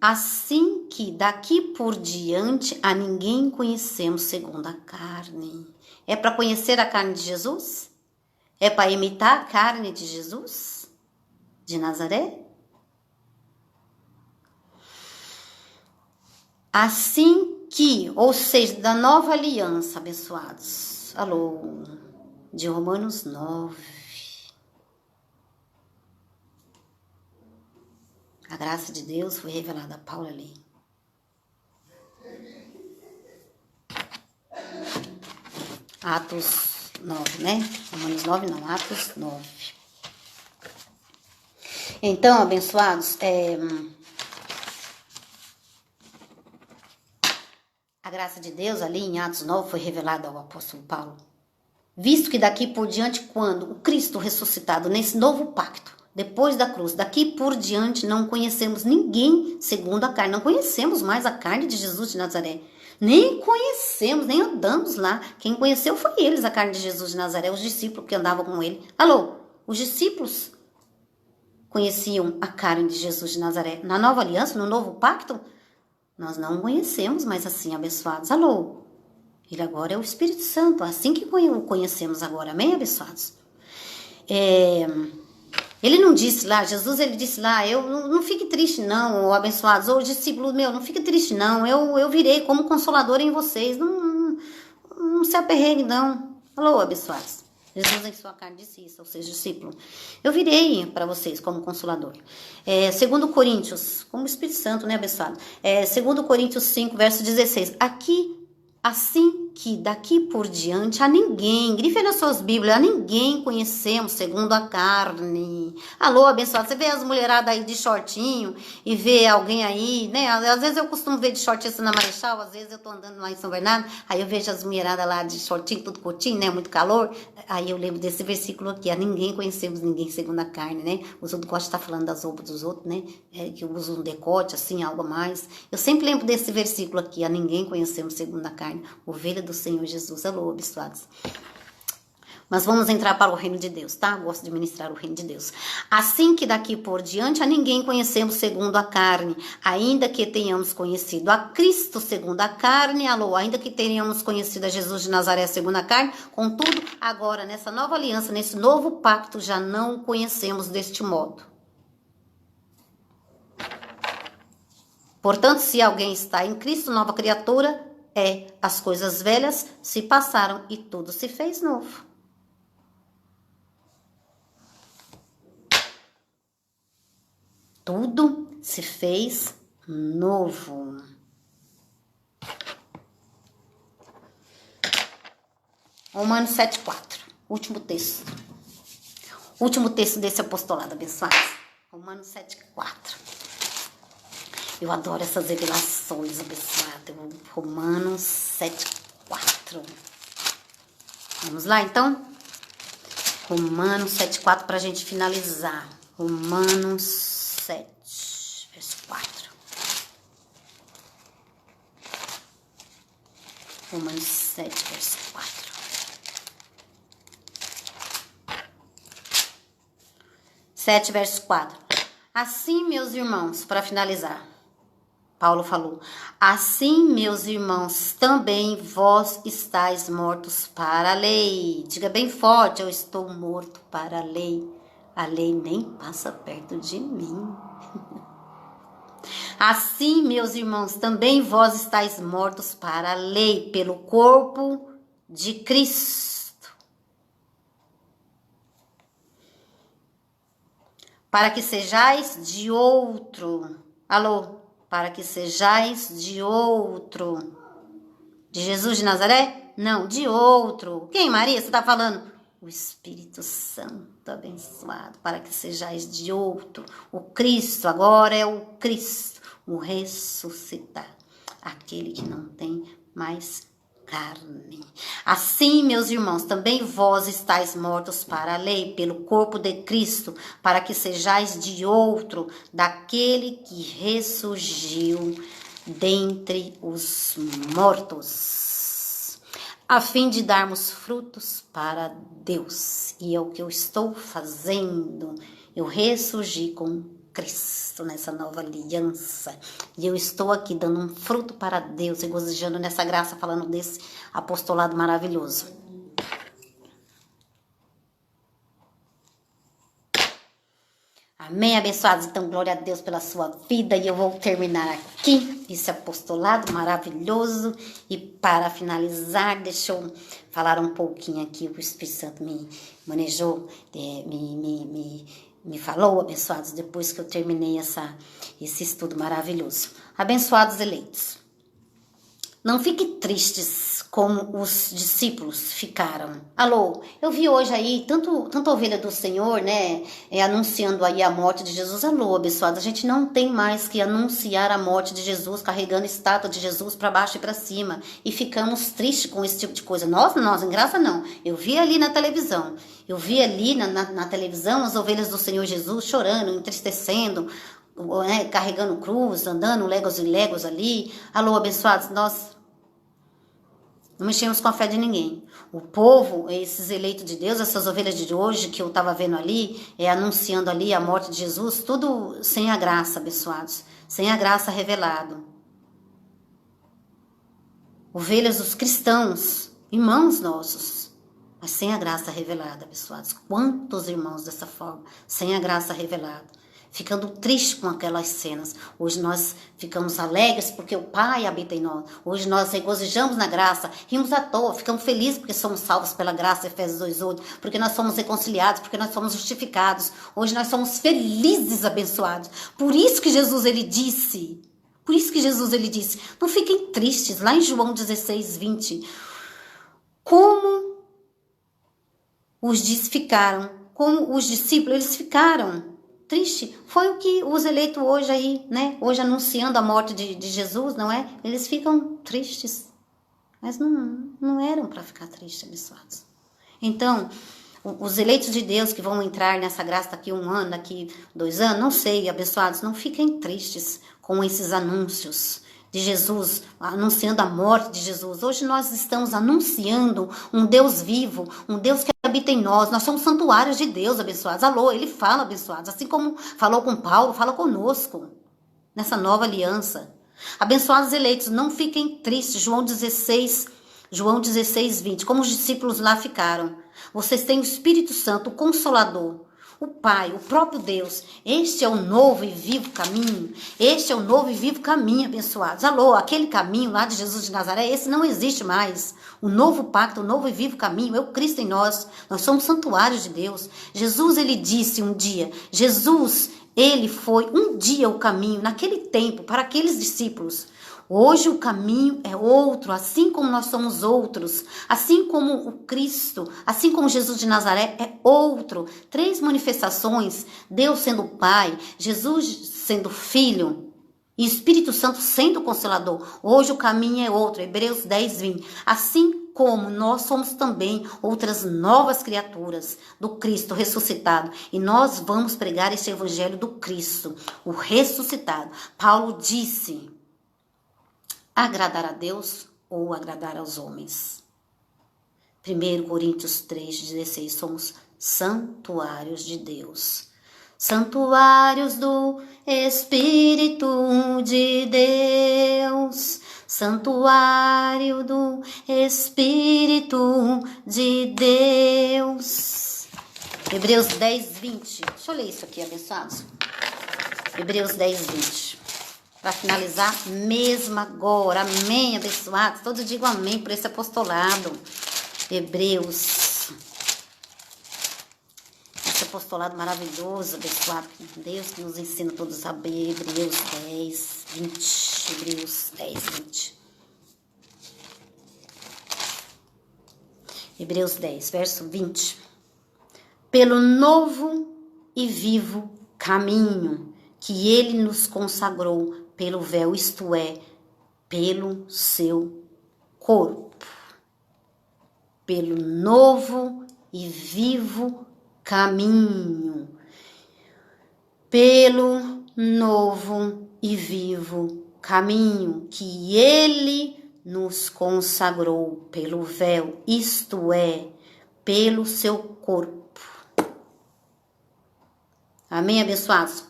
assim que daqui por diante a ninguém conhecemos segundo a carne. É para conhecer a carne de Jesus? É para imitar a carne de Jesus? De Nazaré? Assim que, ou seja, da nova aliança, abençoados. Alô, de Romanos 9. A graça de Deus foi revelada a Paulo ali. Atos 9, né? Romanos 9 não, Atos 9. Então, abençoados, a graça de Deus ali em Atos 9 foi revelada ao apóstolo Paulo. Visto que daqui por diante, quando o Cristo ressuscitado nesse novo pacto, depois da cruz, daqui por diante não conhecemos ninguém segundo a carne. Não conhecemos mais a carne de Jesus de Nazaré. Nem conhecemos, nem andamos lá. Quem conheceu foi eles, a carne de Jesus de Nazaré, os discípulos que andavam com ele. Alô, os discípulos conheciam a carne de Jesus de Nazaré. Na nova aliança, no novo pacto, nós não conhecemos mais assim, abençoados. Alô, ele agora é o Espírito Santo, assim que o conhecemos agora. Amém, abençoados? Ele não disse lá, Jesus, ele disse lá, eu não fique triste não, abençoados, ou discípulos meu, não fique triste não, eu virei como consolador em vocês, não se aperregue não. Alô, abençoados, Jesus em sua carne disse isso aos seus discípulos, eu virei para vocês como consolador. 2 Coríntios, como Espírito Santo, né, abençoado? 2 Coríntios 5, verso 16, assim que daqui por diante a ninguém, grife nas suas Bíblias, a ninguém conhecemos segundo a carne. Alô, abençoado, você vê as mulheradas aí de shortinho e vê alguém aí, né? Às vezes eu costumo ver de shortinho assim na Marechal, às vezes eu tô andando lá em São Bernardo, aí eu vejo as mulheradas lá de shortinho, tudo curtinho, né? Muito calor. Aí eu lembro desse versículo aqui, a ninguém conhecemos ninguém segundo a carne, né? Os outros gostam de estar falando das roupas dos outros, né? Que usam um decote, assim, algo a mais. Eu sempre lembro desse versículo aqui, a ninguém conhecemos segundo a carne, ovelha do Senhor Jesus. Alô, abençoados. Mas vamos entrar para o reino de Deus, tá? Gosto de ministrar o reino de Deus. Assim que daqui por diante a ninguém conhecemos segundo a carne, ainda que tenhamos conhecido a Cristo segundo a carne, alô, ainda que tenhamos conhecido a Jesus de Nazaré segundo a carne, contudo, agora nessa nova aliança, nesse novo pacto, já não o conhecemos deste modo. Portanto, se alguém está em Cristo, nova criatura é, as coisas velhas se passaram e tudo se fez novo. Tudo se fez novo. Romanos 7,4. Último texto. Último texto desse apostolado, abençoado. Romanos 7,4. Eu adoro essas revelações, abençoado. Romanos 7,4. Vamos lá, então? Romanos 7,4 para a gente finalizar. Romanos 7, verso 4. Romanos 7, verso 4. Sete, verso 4. Assim, meus irmãos, para finalizar, Paulo falou, assim, meus irmãos, também vós estáis mortos para a lei. Diga bem forte, eu estou morto para a lei. A lei nem passa perto de mim. Assim, meus irmãos, também vós estáis mortos para a lei, pelo corpo de Cristo, para que sejais de outro. Alô? Para que sejais de outro. De Jesus de Nazaré? Não, de outro. Quem, Maria? Você está falando? O Espírito Santo abençoado. Para que sejais de outro. O Cristo, agora é o Cristo. O ressuscitar. Aquele que não tem mais carne. Assim, meus irmãos, também vós estáis mortos para a lei, pelo corpo de Cristo, para que sejais de outro, daquele que ressurgiu dentre os mortos, a fim de darmos frutos para Deus. E é o que eu estou fazendo. Eu ressurgi com Cristo nessa nova aliança. E eu estou aqui dando um fruto para Deus, regozijando nessa graça, falando desse apostolado maravilhoso. Amém, abençoados? Então, glória a Deus pela sua vida. E eu vou terminar aqui esse apostolado maravilhoso. E para finalizar, deixa eu falar um pouquinho aqui. O Espírito Santo me manejou, me falou, abençoados, depois que eu terminei esse estudo maravilhoso. Abençoados eleitos, não fiquem tristes como os discípulos ficaram. Alô, eu vi hoje aí tanta ovelha do Senhor, né, anunciando aí a morte de Jesus. Alô, abençoados, a gente não tem mais que anunciar a morte de Jesus, carregando a estátua de Jesus para baixo e para cima, e ficamos tristes com esse tipo de coisa. Nossa, em graça não. Eu vi ali na televisão, na televisão as ovelhas do Senhor Jesus chorando, entristecendo, né, carregando cruz, andando legos e legos ali. Alô, abençoados, nós não mexemos com a fé de ninguém. O povo, esses eleitos de Deus, essas ovelhas de hoje que eu estava vendo ali, anunciando ali a morte de Jesus, tudo sem a graça, abençoados, sem a graça revelada. Ovelhas dos cristãos, irmãos nossos, mas sem a graça revelada, abençoados. Quantos irmãos dessa forma, sem a graça revelada, ficando tristes com aquelas cenas. Hoje nós ficamos alegres porque o Pai habita em nós. Hoje nós regozijamos na graça, rimos à toa, ficamos felizes porque somos salvos pela graça, Efésios 2:8, porque nós somos reconciliados, porque nós somos justificados. Hoje nós somos felizes, abençoados. Por isso que Jesus ele disse, não fiquem tristes. Lá em João 16:20, como os discípulos, eles ficaram tristes. Foi o que os eleitos hoje aí, né? Hoje anunciando a morte de Jesus, não é? Eles ficam tristes. Mas não eram para ficar tristes, abençoados. Então, os eleitos de Deus que vão entrar nessa graça daqui 1 ano, daqui 2 anos, não sei, abençoados, não fiquem tristes com esses anúncios de Jesus, anunciando a morte de Jesus. Hoje nós estamos anunciando um Deus vivo, um Deus que habita em nós. Nós somos santuários de Deus, abençoados. Alô, ele fala, abençoados, assim como falou com Paulo, fala conosco nessa nova aliança. Abençoados eleitos, não fiquem tristes. João 16, 20, como os discípulos lá ficaram. Vocês têm o Espírito Santo, o Consolador, o Pai, o próprio Deus. Este é o novo e vivo caminho. Este é o novo e vivo caminho, abençoados. Alô, aquele caminho lá de Jesus de Nazaré, esse não existe mais. O novo pacto, o novo e vivo caminho é o Cristo em nós. Nós somos santuários de Deus. Jesus, ele disse um dia, ele foi um dia o caminho, naquele tempo, para aqueles discípulos. Hoje o caminho é outro, assim como nós somos outros, assim como o Cristo, assim como Jesus de Nazaré é outro. 3 manifestações, Deus sendo o Pai, Jesus sendo Filho e Espírito Santo sendo o Consolador. Hoje o caminho é outro, Hebreus 10, 20. Assim como nós somos também outras novas criaturas do Cristo ressuscitado. E nós vamos pregar esse evangelho do Cristo, o ressuscitado. Paulo disse: agradar a Deus ou agradar aos homens? 1 Coríntios 3,16, somos santuários de Deus. Santuários do Espírito de Deus. Santuário do Espírito de Deus. Hebreus 10, 20. Deixa eu ler isso aqui, abençoados. Hebreus 10, 20. Para finalizar, mesmo agora. Amém, abençoados. Todos digam amém por esse apostolado. Hebreus. Esse apostolado maravilhoso, abençoado. Deus que nos ensina todos a saber. Hebreus 10, 20. Hebreus 10, 20. Hebreus 10, verso 20. Pelo novo e vivo caminho que ele nos consagrou pelo véu, isto é, pelo seu corpo. Pelo novo e vivo caminho. Pelo novo e vivo caminho que ele nos consagrou pelo véu, isto é, pelo seu corpo. Amém, abençoados?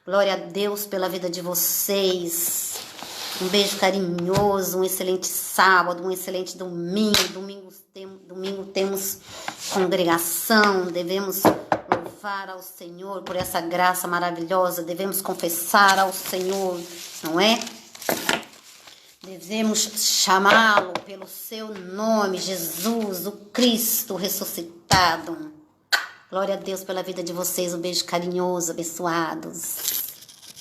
Glória a Deus pela vida de vocês. Um beijo carinhoso, um excelente sábado, um excelente domingo. Domingo temos congregação, devemos louvar ao Senhor por essa graça maravilhosa, devemos confessar ao Senhor, não é? Devemos chamá-lo pelo seu nome, Jesus, o Cristo ressuscitado. Glória a Deus pela vida de vocês, um beijo carinhoso, abençoados.